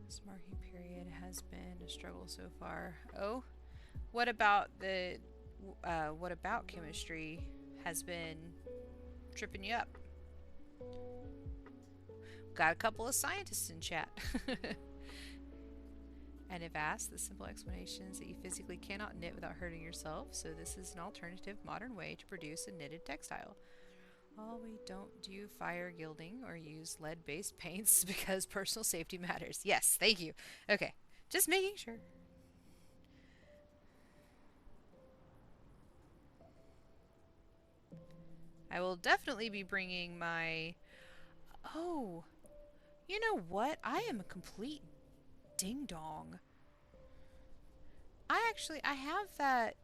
this marking period has been a struggle so far. Oh, what about chemistry has been tripping you up? Got a couple of scientists in chat. And if asked, the simple explanation is that you physically cannot knit without hurting yourself, so this is an alternative modern way to produce a knitted textile. We don't do fire gilding or use lead-based paints because personal safety matters. Yes, thank you. Okay, just making sure. I will definitely be bringing my... Oh, you know what? I am a complete ding-dong. I have that...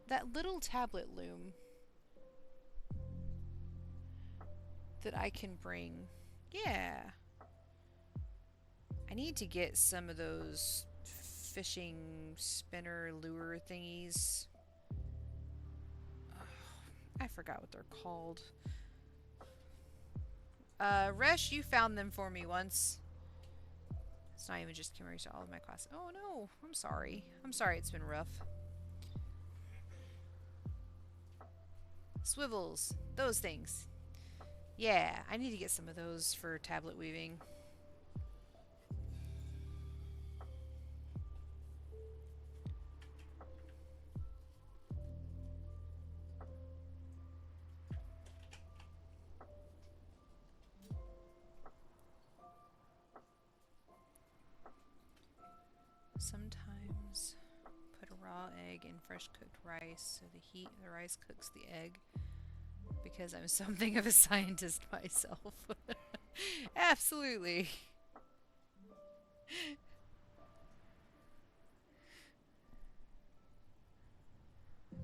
that little tablet loom that I can bring. Yeah. I need to get some of those fishing spinner lure thingies. I forgot what they're called. Resh, you found them for me once. It's not even just Kimmery to all of my class. Oh no, I'm sorry. I'm sorry it's been rough. Swivels, those things. Yeah, I need to get some of those for tablet weaving. Sometimes put a raw egg in fresh cooked rice, so the heat of the rice cooks the egg. Because I'm something of a scientist myself. Absolutely.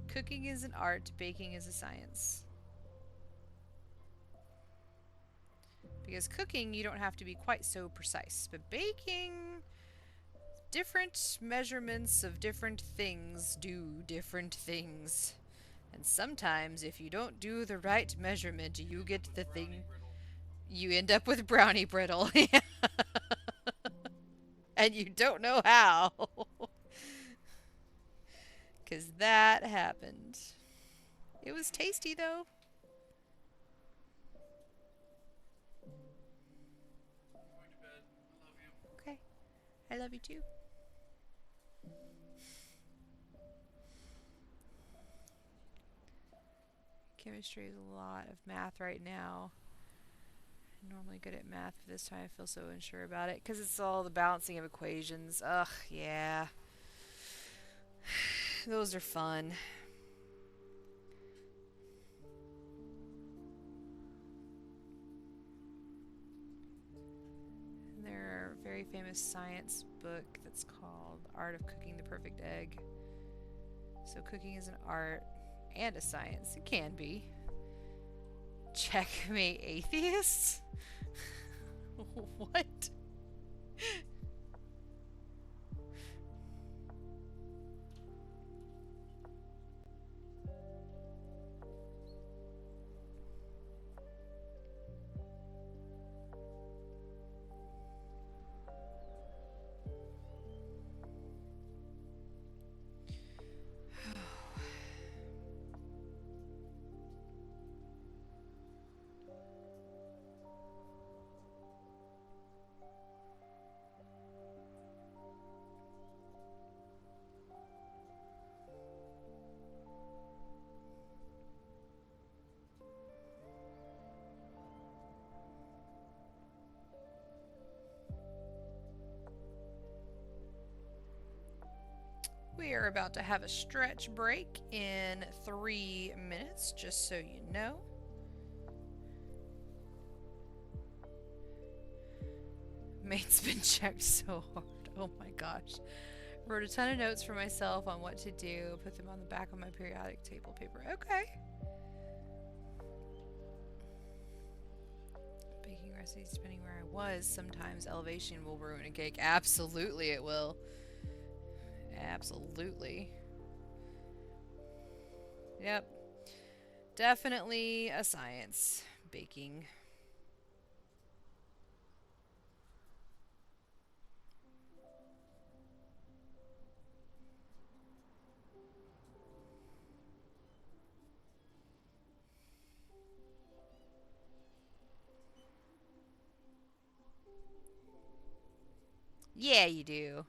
Cooking is an art, baking is a science. Because cooking, you don't have to be quite so precise. But baking, different measurements of different things do different things. And sometimes, if you don't do the right measurement, you get the thing. You end up with brownie brittle. And you don't know how. Because that happened. It was tasty, though. I'm going to bed. I love you. Okay. I love you too. Chemistry is a lot of math right now. I'm normally good at math, but this time I feel so unsure about it because it's all the balancing of equations. Ugh, yeah. Those are fun. There's a very famous science book that's called The Art of Cooking the Perfect Egg. So cooking is an art and a science. It can be. Checkmate atheists? What? We are about to have a stretch break in 3 minutes, just so you know. Mate's been checked so hard. Oh my gosh. Wrote a ton of notes for myself on what to do. Put them on the back of my periodic table paper. Okay. Baking recipes, depending where I was, sometimes elevation will ruin a cake. Absolutely it will. Absolutely. Yep. Definitely a science, baking. Yeah, you do.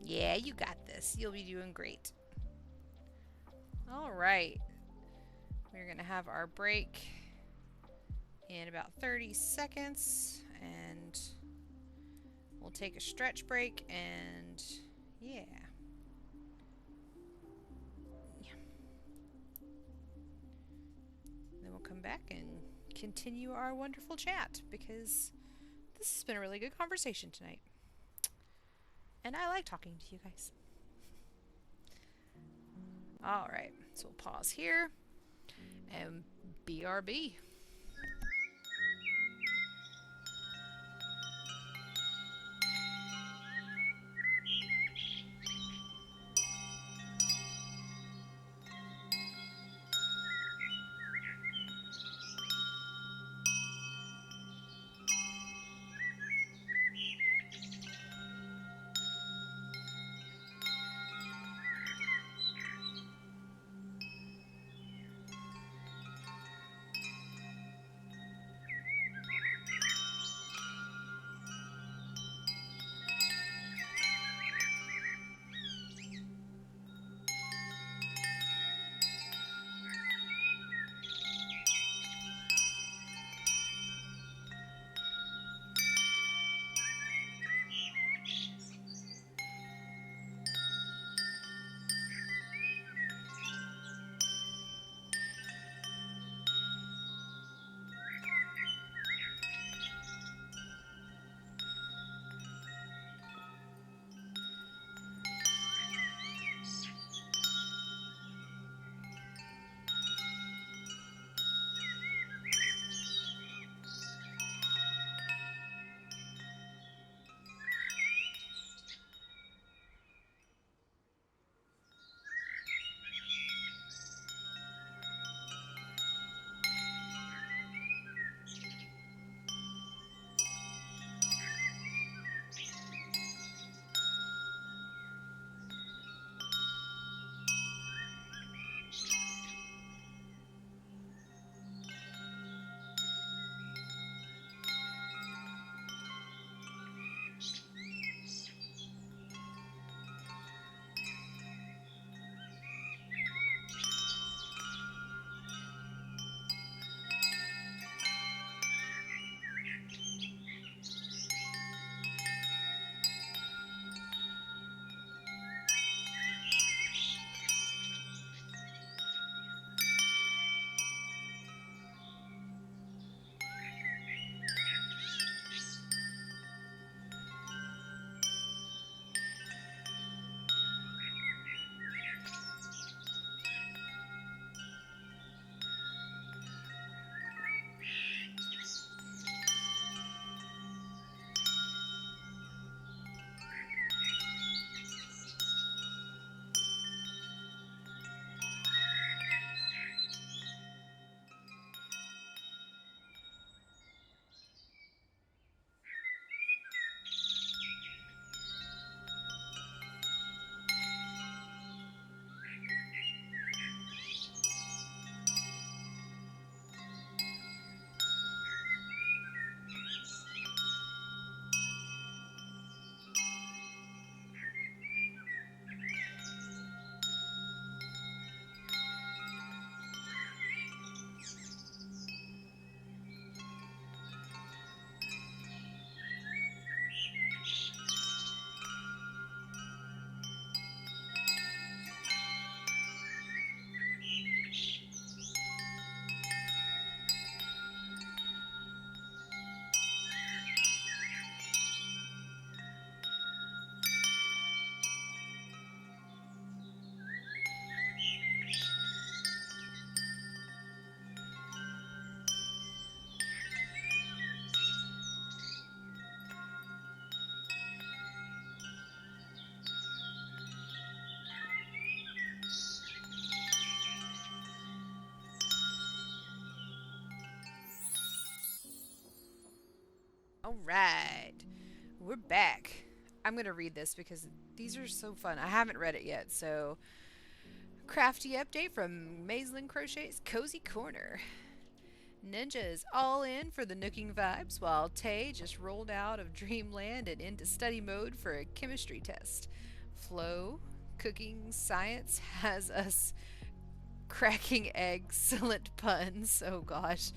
Yeah, you got this. You'll be doing great. All right. We're going to have our break in about 30 seconds, and we'll take a stretch break and yeah. Then we'll come back and continue our wonderful chat because this has been a really good conversation tonight. And I like talking to you guys. Alright, so we'll pause here and BRB. All right, we're back. I'm going to read this because these are so fun. I haven't read it yet, so crafty update from Maislin Crochet's Cozy Corner. Ninja is all in for the Knooking vibes, while Tay just rolled out of Dreamland and into study mode for a chemistry test. Flo, cooking science has us cracking excellent puns. Oh gosh.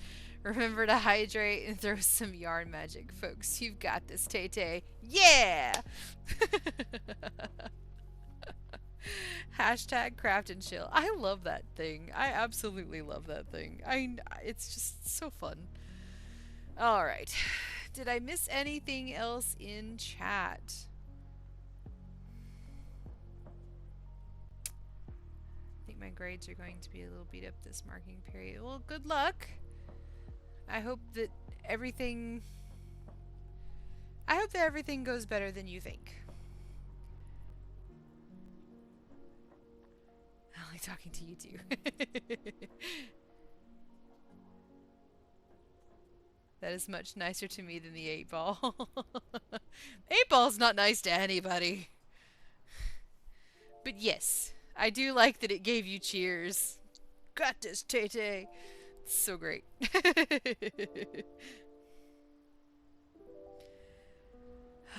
Remember to hydrate and throw some yarn magic, folks. You've got this, Tay-Tay. Yeah! Hashtag craft and chill. I love that thing. I absolutely love that thing. It's just so fun. Alright. Did I miss anything else in chat? I think my grades are going to be a little beat up this marking period. Well, good luck. I hope that everything goes better than you think. I like talking to you too. That is much nicer to me than the 8-ball. 8-ball's not nice to anybody. But yes, I do like that it gave you cheers. Got this, Tay-Tay. It's so great.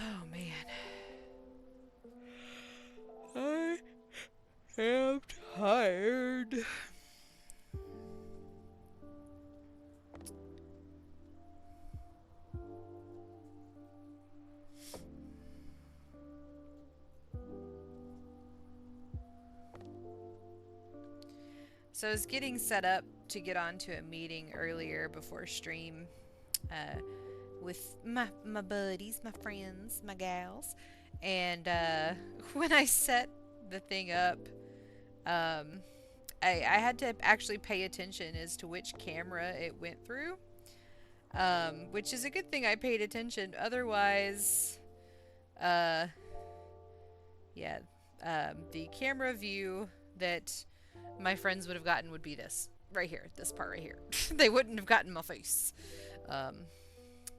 Oh, man. I am tired. So I was getting set up to get onto a meeting earlier before stream with my buddies, my friends, my gals. And when I set the thing up, I had to actually pay attention as to which camera it went through. Which is a good thing I paid attention. Otherwise, the camera view that my friends would have gotten would be this. Right here. This part right here. They wouldn't have gotten my face.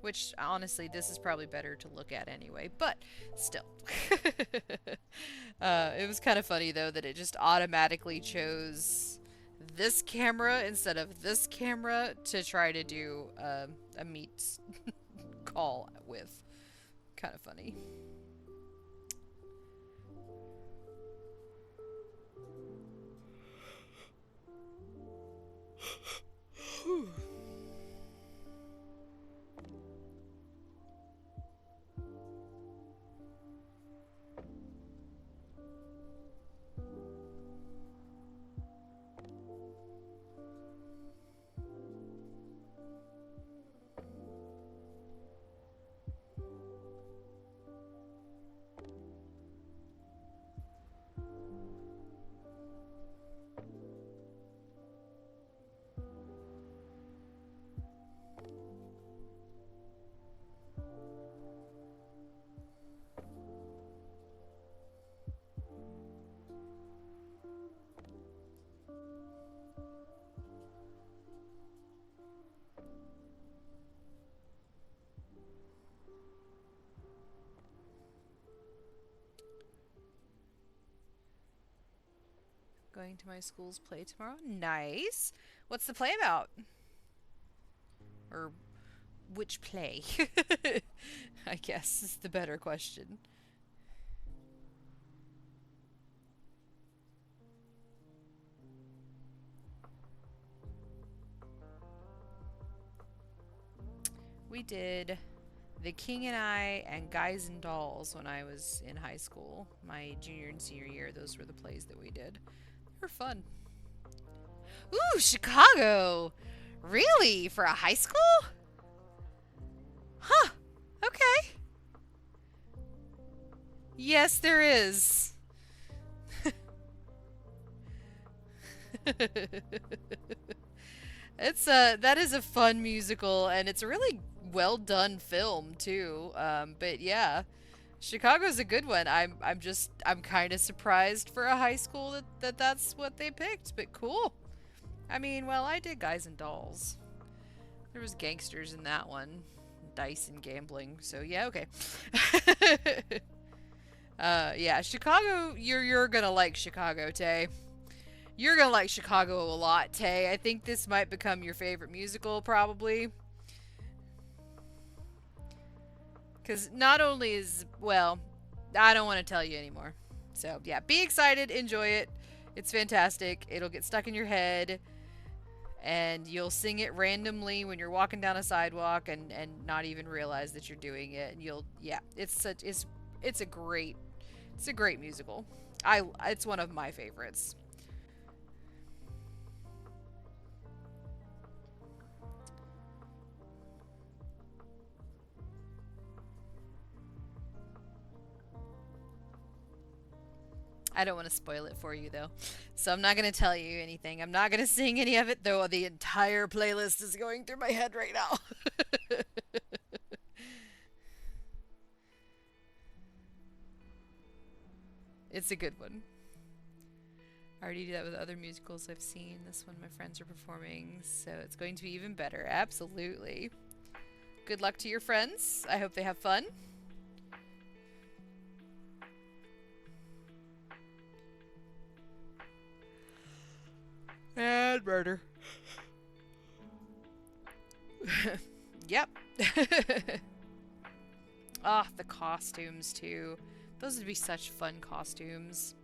Which, honestly, this is probably better to look at anyway. But, still. It was kind of funny, though, that it just automatically chose this camera instead of this camera to try to do a meet call with. Kind of funny. Going to my school's play tomorrow. Nice. What's the play about? Or which play? I guess is the better question. We did The King and I and Guys and Dolls when I was in high school. My junior and senior year, those were the plays that we did. They were fun. Ooh, Chicago! Really? For a high school? Huh. Okay. Yes, there is. That is a fun musical, and it's a really well done film too. But yeah, Chicago's a good one. I'm kind of surprised for a high school that's what they picked, but cool. I mean, well, I did Guys and Dolls. There was gangsters in that one, dice and gambling. So yeah, okay. Yeah, Chicago. You're gonna like Chicago, Tay. You're gonna like Chicago a lot, Tay. I think this might become your favorite musical, probably. Because not only is, well, I don't want to tell you anymore. So, yeah, be excited, enjoy it. It's fantastic. It'll get stuck in your head. And you'll sing it randomly when you're walking down a sidewalk and not even realize that you're doing it. And it's a great musical. It's one of my favorites. I don't want to spoil it for you, though. So I'm not going to tell you anything. I'm not going to sing any of it, though the entire playlist is going through my head right now. It's a good one. I already do that with other musicals I've seen. This one my friends are performing, so it's going to be even better. Absolutely. Good luck to your friends. I hope they have fun. And murder. Yep. Ah, the costumes too. Those would be such fun costumes.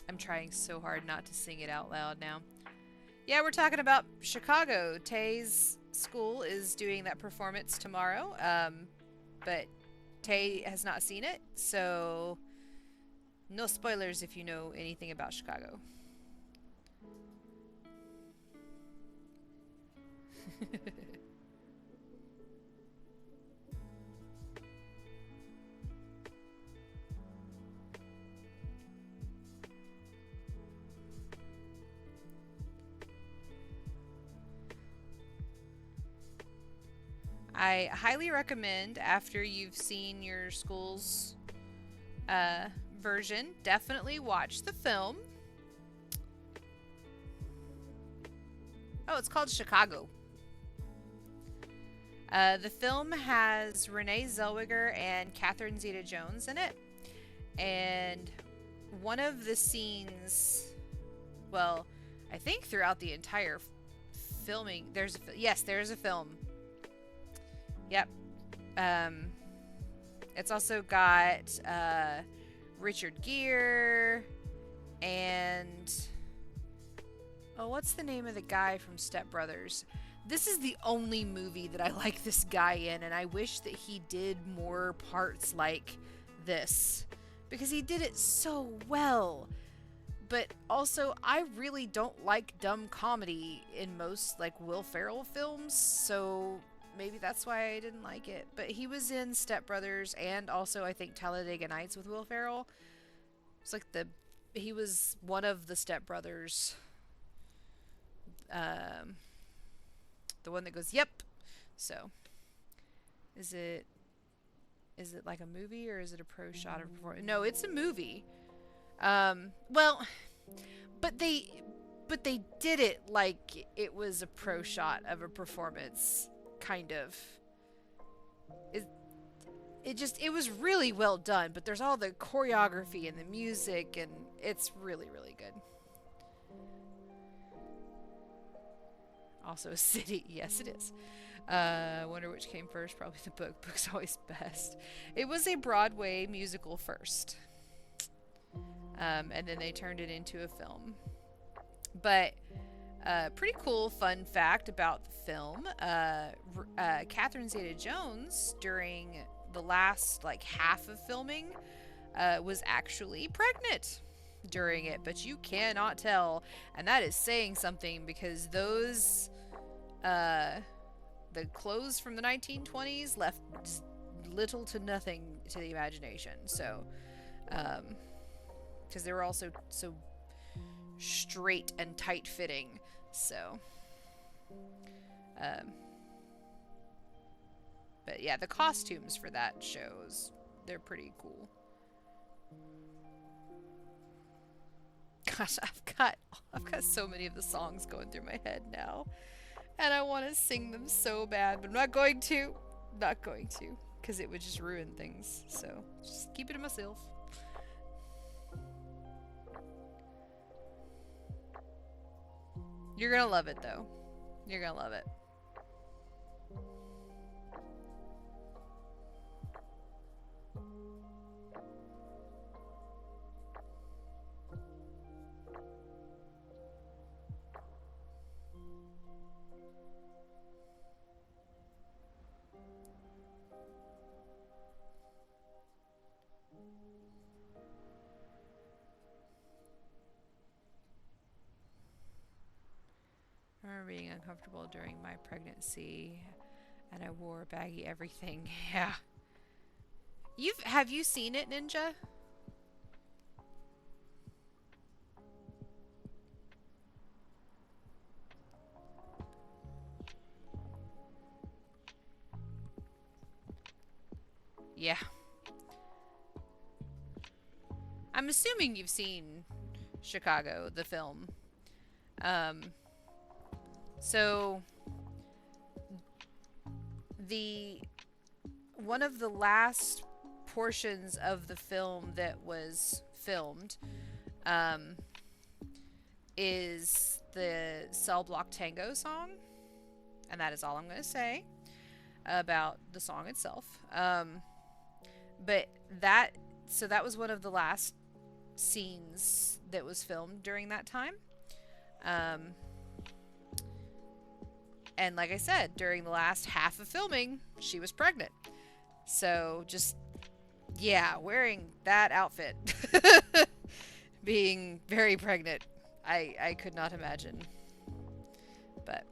I'm trying so hard not to sing it out loud now. Yeah, we're talking about Chicago. Tay's school is doing that performance tomorrow. But Tay has not seen it, so no spoilers if you know anything about Chicago. I highly recommend, after you've seen your school's version, definitely watch the film. Oh, it's called Chicago. The film has Renee Zellweger and Catherine Zeta-Jones in it. And one of the scenes, well, I think throughout the entire filming, there's a film. Yep. It's also got Richard Gere and what's the name of the guy from Step Brothers? This is the only movie that I like this guy in, and I wish that he did more parts like this because he did it so well. But also, I really don't like dumb comedy in most like Will Ferrell films, so maybe that's why I didn't like it. But he was in Step Brothers and also I think Talladega Nights with Will Ferrell. It's like he was one of the Step Brothers. The one that goes, yep. So, is it like a movie or is it a pro shot of performance? No, it's a movie. Well, but they did it like it was a pro shot of a performance, kind of. It was really well done, but there's all the choreography and the music, and it's really, really good. Also a city. Yes, it is. Wonder which came first. Probably the book. Book's always best. It was a Broadway musical first. And then they turned it into a film. But pretty cool fun fact about the film. Catherine Zeta-Jones, during the last half of filming, was actually pregnant during it, but you cannot tell, and that is saying something because those the clothes from the 1920s left little to nothing to the imagination. So because they were also so straight and tight fitting, so but yeah, the costumes for that shows, they're pretty cool. Gosh, I've got so many of the songs going through my head now, and I want to sing them so bad, but I'm not going to, because it would just ruin things. So just keep it to myself. You're gonna love it, though. You're gonna love it. uncomfortable during my pregnancy, and I wore baggy everything. Yeah. Have you seen it, Ninja? Yeah. I'm assuming you've seen Chicago, the film. So one of the last portions of the film that was filmed is the Cell Block Tango song, and that is all I'm going to say about the song itself. But that was one of the last scenes that was filmed during that time. And like I said, during the last half of filming, she was pregnant. So just, yeah, wearing that outfit, being very pregnant, I could not imagine. But,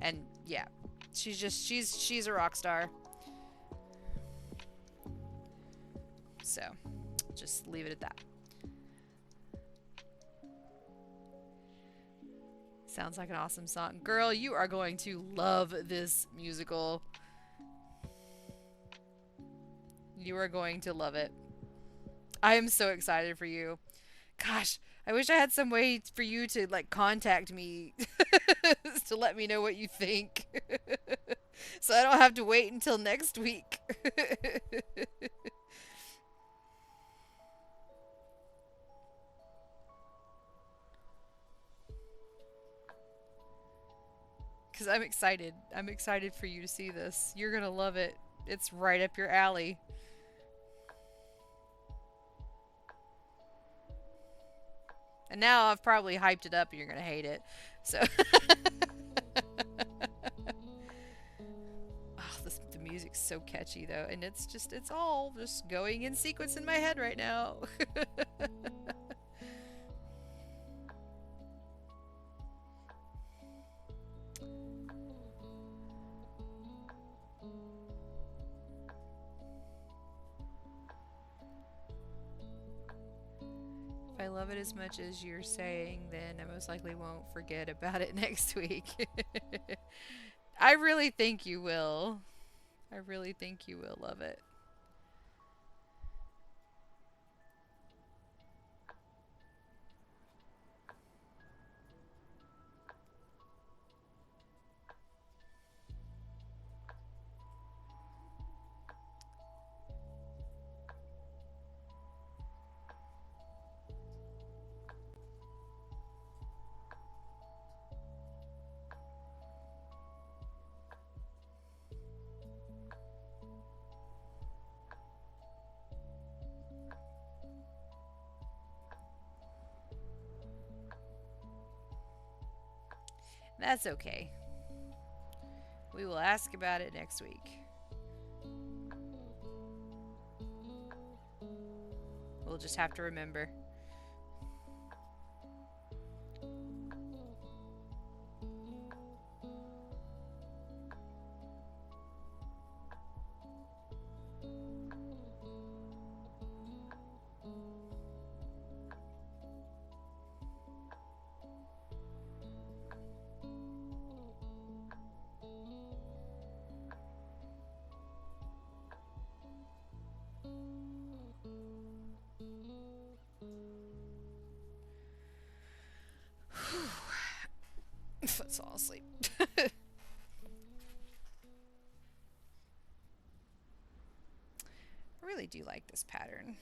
and yeah, she's a rock star. So, just leave it at that. Sounds like an awesome song. Girl, you are going to love this musical. You are going to love it. I am so excited for you. Gosh, I wish I had some way for you to like contact me to let me know what you think. So I don't have to wait until next week. Because I'm excited. I'm excited for you to see this. You're going to love it. It's right up your alley. And now I've probably hyped it up and you're going to hate it. So. Oh, the music's so catchy though. And it's all just going in sequence in my head right now. If I love it as much as you're saying, then I most likely won't forget about it next week. I really think you will. I really think you will love it. That's okay. We will ask about it next week. We'll just have to remember. Foot's all asleep. I really do like this pattern.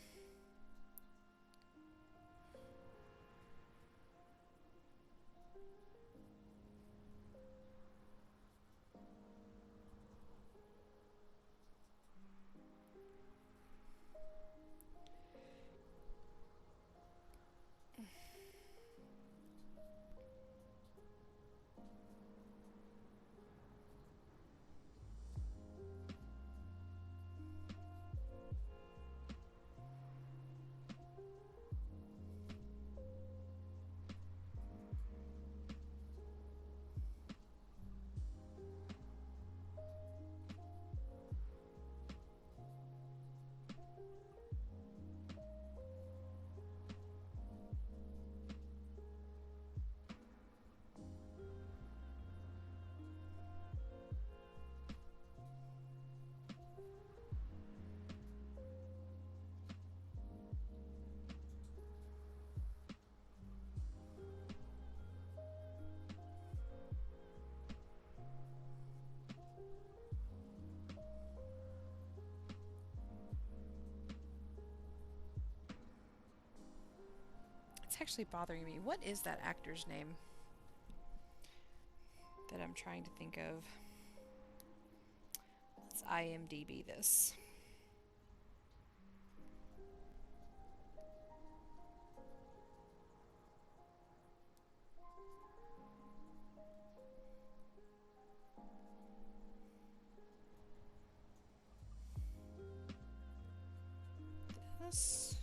actually bothering me. What is that actor's name that I'm trying to think of? Let's IMDb this. This.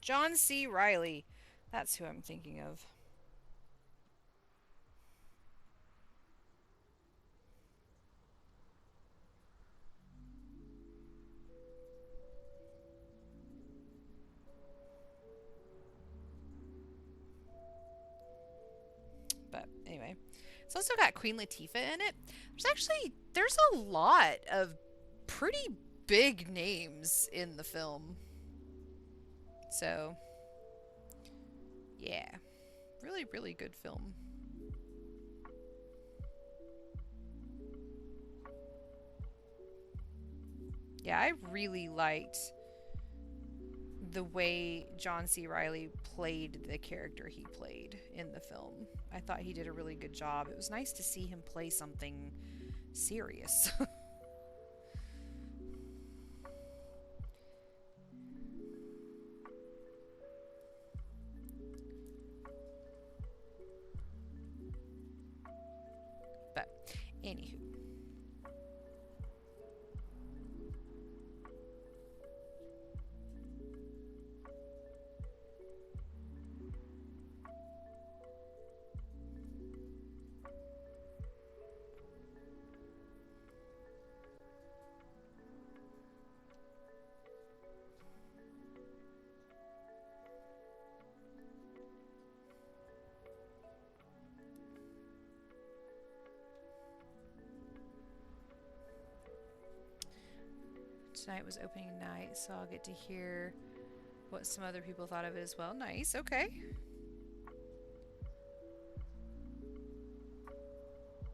John C. Reilly. That's who I'm thinking of. But anyway, it's also got Queen Latifah in it. There's a lot of pretty big names in the film. So, yeah. Really, really good film. Yeah, I really liked the way John C. Reilly played the character he played in the film. I thought he did a really good job. It was nice to see him play something serious. But, anywho. Tonight was opening night, so I'll get to hear what some other people thought of it as well. Nice, okay.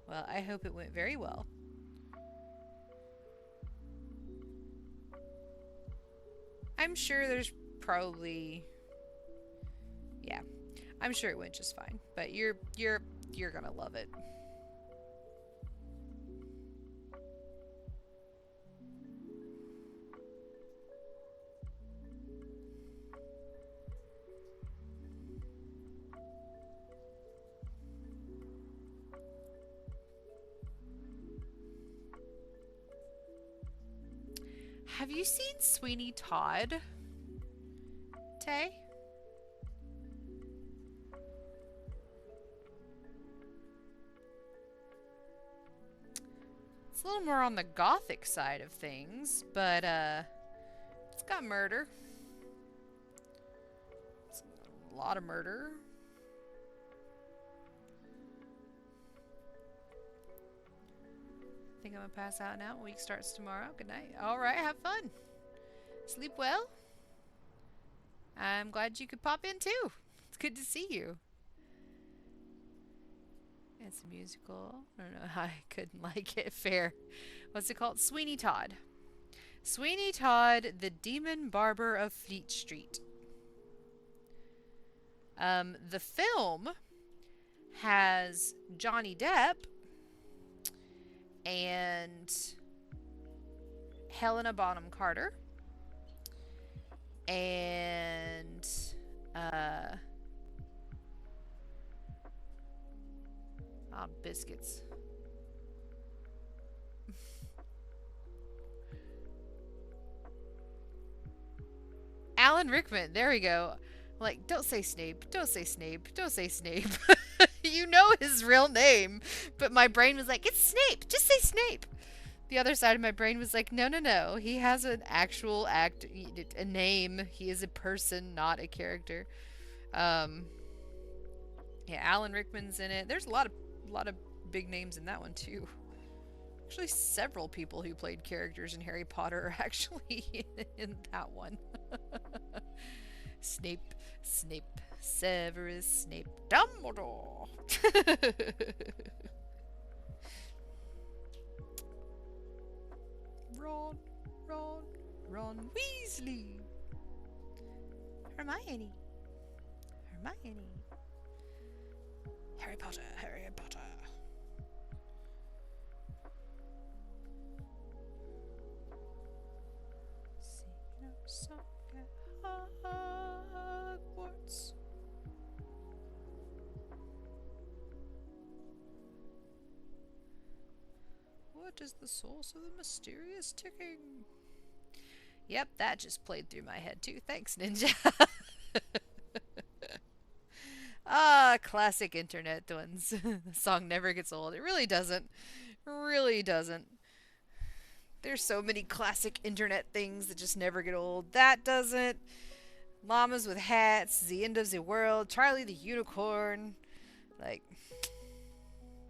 Well, I hope it went very well. I'm sure there's probably... Yeah, I'm sure it went just fine. But you're gonna love it. Have you seen Sweeney Todd, Tay? It's a little more on the gothic side of things, but it's got murder. It's a lot of murder. I think I'm gonna pass out now. Week starts tomorrow. Good night. All right, have fun. Sleep well. I'm glad you could pop in too. It's good to see you. It's a musical. I don't know how I couldn't like it. Fair. What's it called? Sweeney Todd. Sweeney Todd, the Demon Barber of Fleet Street. The film has Johnny Depp and Helena Bonham Carter and biscuits. Alan Rickman, there we go. Like, don't say Snape, don't say Snape, don't say Snape. You know his real name. But my brain was like, it's Snape, just say Snape. The other side of my brain was like, no, no, no. He has an actual a name. He is a person, not a character. Yeah, Alan Rickman's in it. There's a lot of big names in that one too. Actually, several people who played characters in Harry Potter are actually in that one. Snape, Severus Snape, Dumbledore. Ron, Ron, Ron Weasley. Hermione. Hermione. Harry Potter, Harry Potter. Sing a song at Hogwarts. What is the source of the mysterious ticking? Yep, that just played through my head too. Thanks, Ninja. Ah, classic internet ones. The song never gets old. It really doesn't. Really doesn't. There's so many classic internet things that just never get old. That doesn't. Llamas with hats, the end of the world, Charlie the unicorn. Like,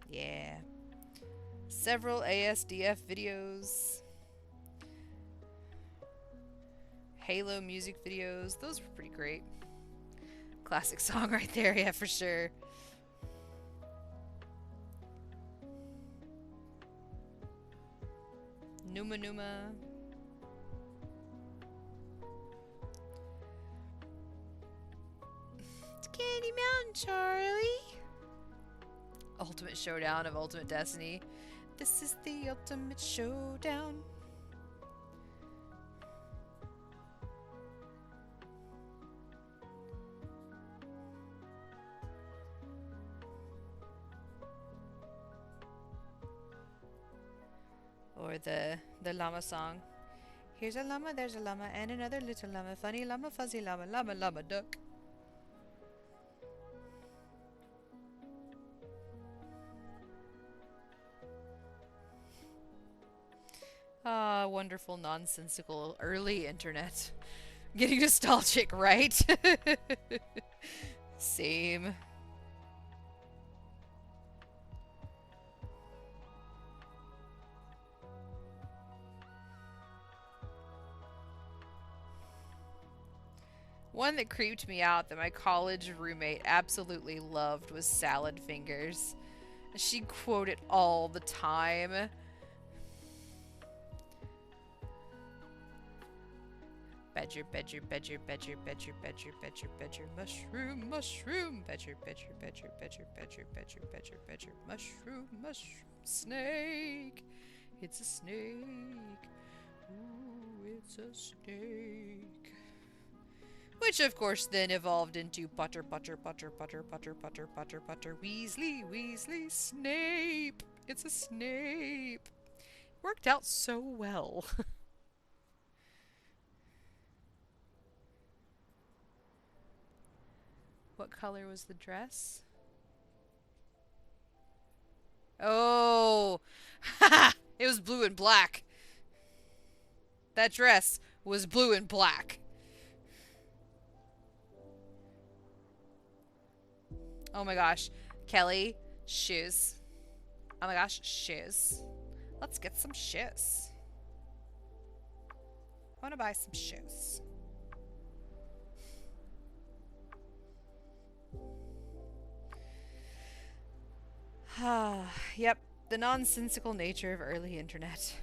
yeah. Several ASDF videos. Halo music videos. Those were pretty great. Classic song right there, yeah, for sure. Numa Numa. It's Candy Mountain, Charlie. Ultimate Showdown of Ultimate Destiny. This is the ultimate showdown. Or the llama song. Here's a llama, there's a llama, and another little llama. Funny llama, fuzzy llama, llama, llama, duck. Ah, wonderful, nonsensical, early internet. Getting nostalgic, right? Same. One that creeped me out that my college roommate absolutely loved was Salad Fingers. She quoted it all the time. Badger, badger, badger, badger, badger, badger, badger, badger, mushroom, mushroom, badger, badger, badger, badger, badger, badger, badger, badger, mushroom, mushroom, snake. It's a snake. Ooh, it's a snake. Which, of course, then evolved into Butter, Butter, Butter, Butter, Butter, Butter, Butter, Butter, Weasley, Weasley, Snape. It's a Snape. Worked out so well. What color was the dress? Oh! It was blue and black. That dress was blue and black. Oh my gosh. Kelly, shoes. Oh my gosh, shoes. Let's get some shoes. I want to buy some shoes. Yep, the nonsensical nature of early internet.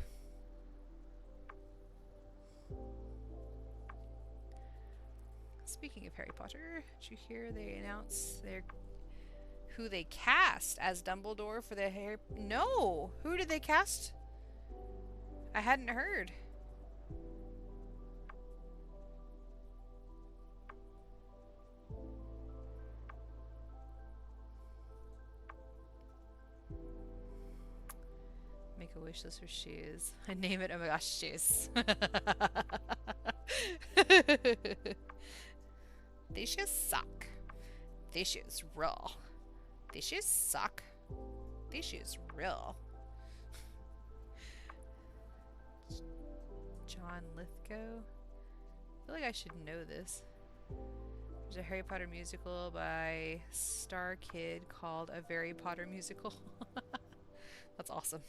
Speaking of Harry Potter, did you hear they announced who they cast as Dumbledore for the Harry... No! Who did they cast? I hadn't heard. Make a wish list for shoes. I name it, oh my gosh, shoes. These shoes suck. These shoes roll. These shoes suck. These shoes real. John Lithgow. I feel like I should know this. There's a Harry Potter musical by Star Kid called A Very Potter Musical. That's awesome.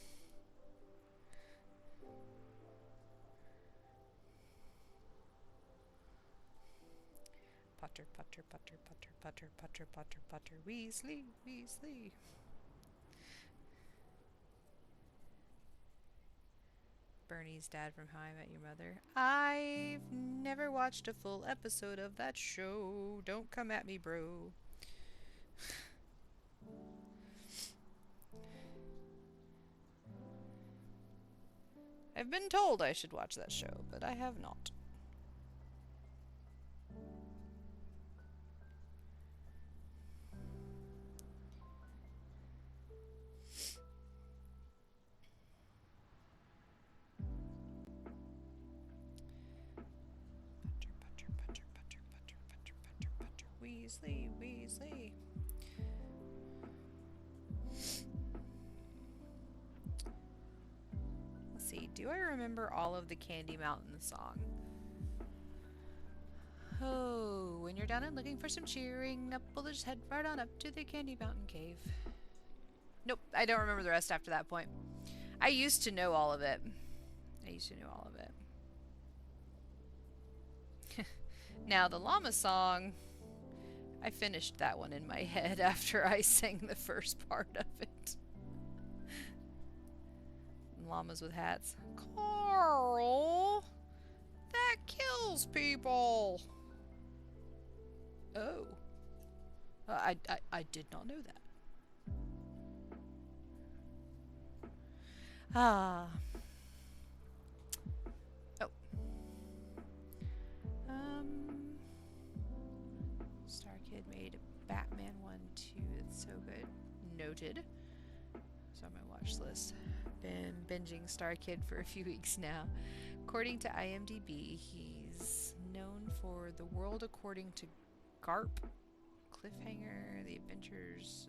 Potter, Potter, Potter, Potter, Potter, Potter, Potter, Potter, Weasley, Weasley. Bernie's dad from How I Met Your Mother. I've never watched a full episode of that show. Don't come at me, bro. I've been told I should watch that show, but I have not. Weasley, Weasley. Let's see, do I remember all of the Candy Mountain song? Oh, when you're down and looking for some cheering up, we'll just head right on up to the Candy Mountain Cave. Nope, I don't remember the rest after that point. I used to know all of it. Now, the llama song, I finished that one in my head after I sang the first part of it. Llamas with hats. Carl! That kills people! Oh. I did not know that. Ah. Oh. Star Kid made a Batman one too. That's so good. Noted. It's on my watch list. Been binging Star Kid for a few weeks now. According to IMDb, he's known for The World According to Garp, Cliffhanger, The Adventures.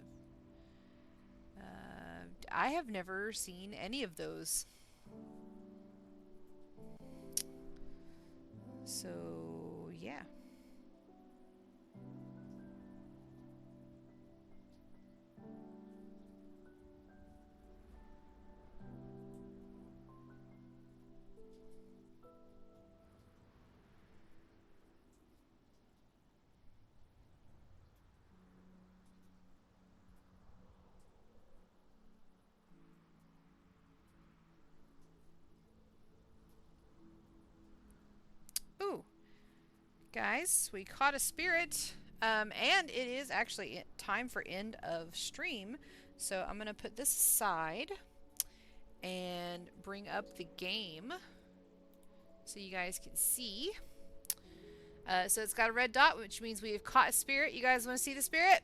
I have never seen any of those. So, yeah. Ooh. Guys, we caught a spirit. And it is actually time for end of stream. So I'm going to put this aside and bring up the game so you guys can see. So it's got a red dot, which means we have caught a spirit. You guys want to see the spirit?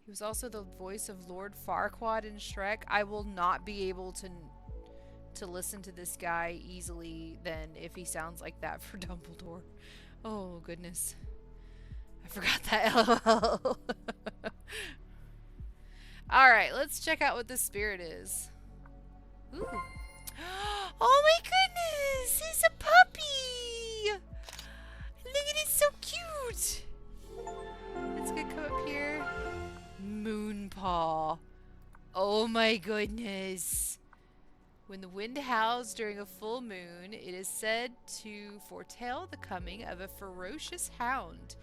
He was also the voice of Lord Farquaad in Shrek. I will not be able to listen to this guy easily than if he sounds like that for Dumbledore. Oh, goodness. I forgot that LOL. Alright, let's check out what this spirit is. Ooh. Oh my goodness! He's a puppy! Look at it, so cute! Let's go come up here. Moonpaw. Oh my goodness. When the wind howls during a full moon, it is said to foretell the coming of a ferocious hound.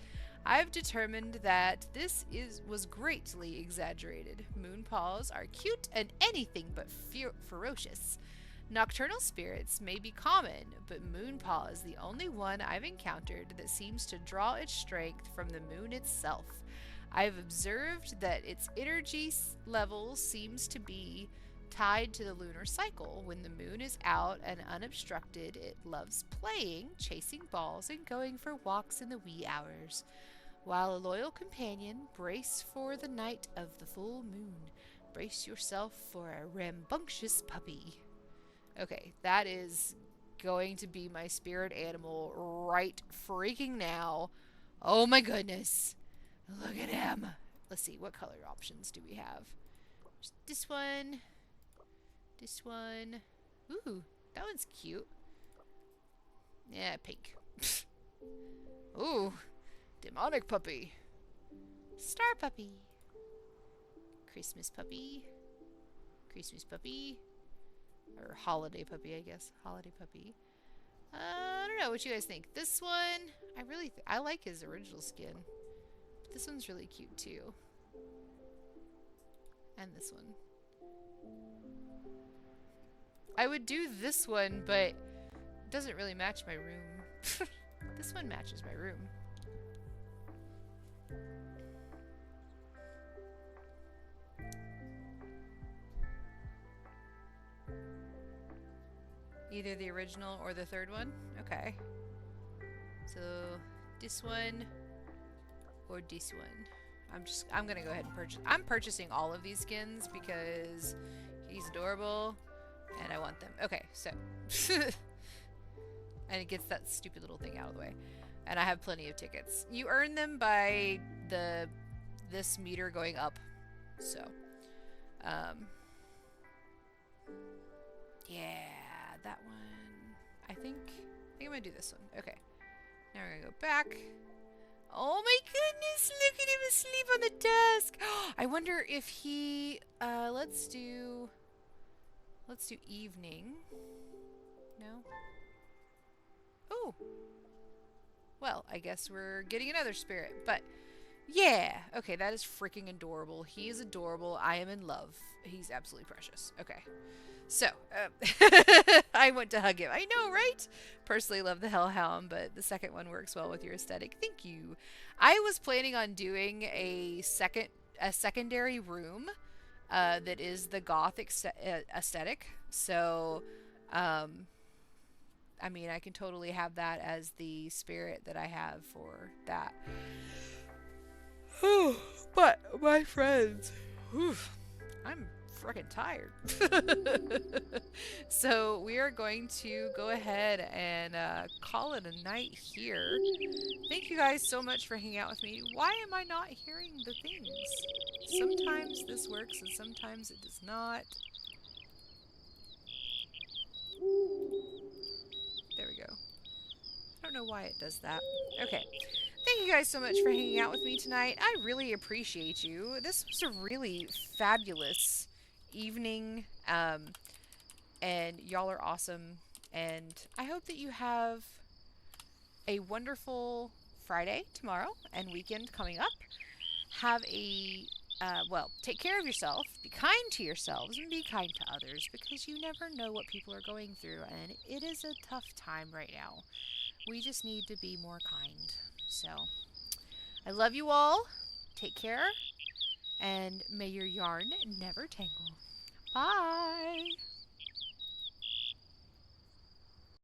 I've determined that this was greatly exaggerated. Moonpaws are cute and anything but ferocious. Nocturnal spirits may be common, but Moonpaw is the only one I've encountered that seems to draw its strength from the moon itself. I've observed that its energy level seems to be tied to the lunar cycle. When the moon is out and unobstructed, it loves playing, chasing balls, and going for walks in the wee hours. While a loyal companion, brace for the night of the full moon. Brace yourself for a rambunctious puppy. Okay, that is going to be my spirit animal right freaking now. Oh my goodness. Look at him. Let's see, what color options do we have? This one. This one. Ooh, that one's cute. Yeah, pink. Ooh, demonic puppy. Star puppy. Christmas puppy. Christmas puppy. Or holiday puppy, I guess. Holiday puppy. I don't know what you guys think. This one, I like his original skin. But this one's really cute too. And this one. I would do this one, but it doesn't really match my room. This one matches my room. Either the original or the third one? Okay. So this one or this one. I'm gonna go ahead and purchase. I'm purchasing all of these skins because he's adorable and I want them. Okay, so and it gets that stupid little thing out of the way. And I have plenty of tickets. You earn them by this meter going up. So yeah, that one. I think I'm gonna do this one. Okay. Now we're gonna go back. Oh my goodness, look at him asleep on the desk. I wonder if he let's do evening. No? Oh. Well, I guess we're getting another spirit, but yeah. Okay, that is freaking adorable. He is adorable. I am in love. He's absolutely precious. Okay. So, I went to hug him. I know, right? Personally love the Hellhound, but the second one works well with your aesthetic. Thank you. I was planning on doing a secondary room that is the goth aesthetic. So, I mean, I can totally have that as the spirit that I have for that. But my friends, I'm freaking tired. So we are going to go ahead and call it a night here. Thank you guys so much for hanging out with me. Why am I not hearing the things? Sometimes this works and sometimes it does not. There we go. I don't know why it does that. Okay. Thank you guys so much for hanging out with me tonight. I really appreciate you. This was a really fabulous evening, and y'all are awesome, and I hope that you have a wonderful Friday tomorrow and weekend coming up. Have a well, take care of yourself, be kind to yourselves, and be kind to others, because you never know what people are going through, and it is a tough time right now. We just need to be more kind. So I love you all. Take care, and may your yarn never tangle. Bye.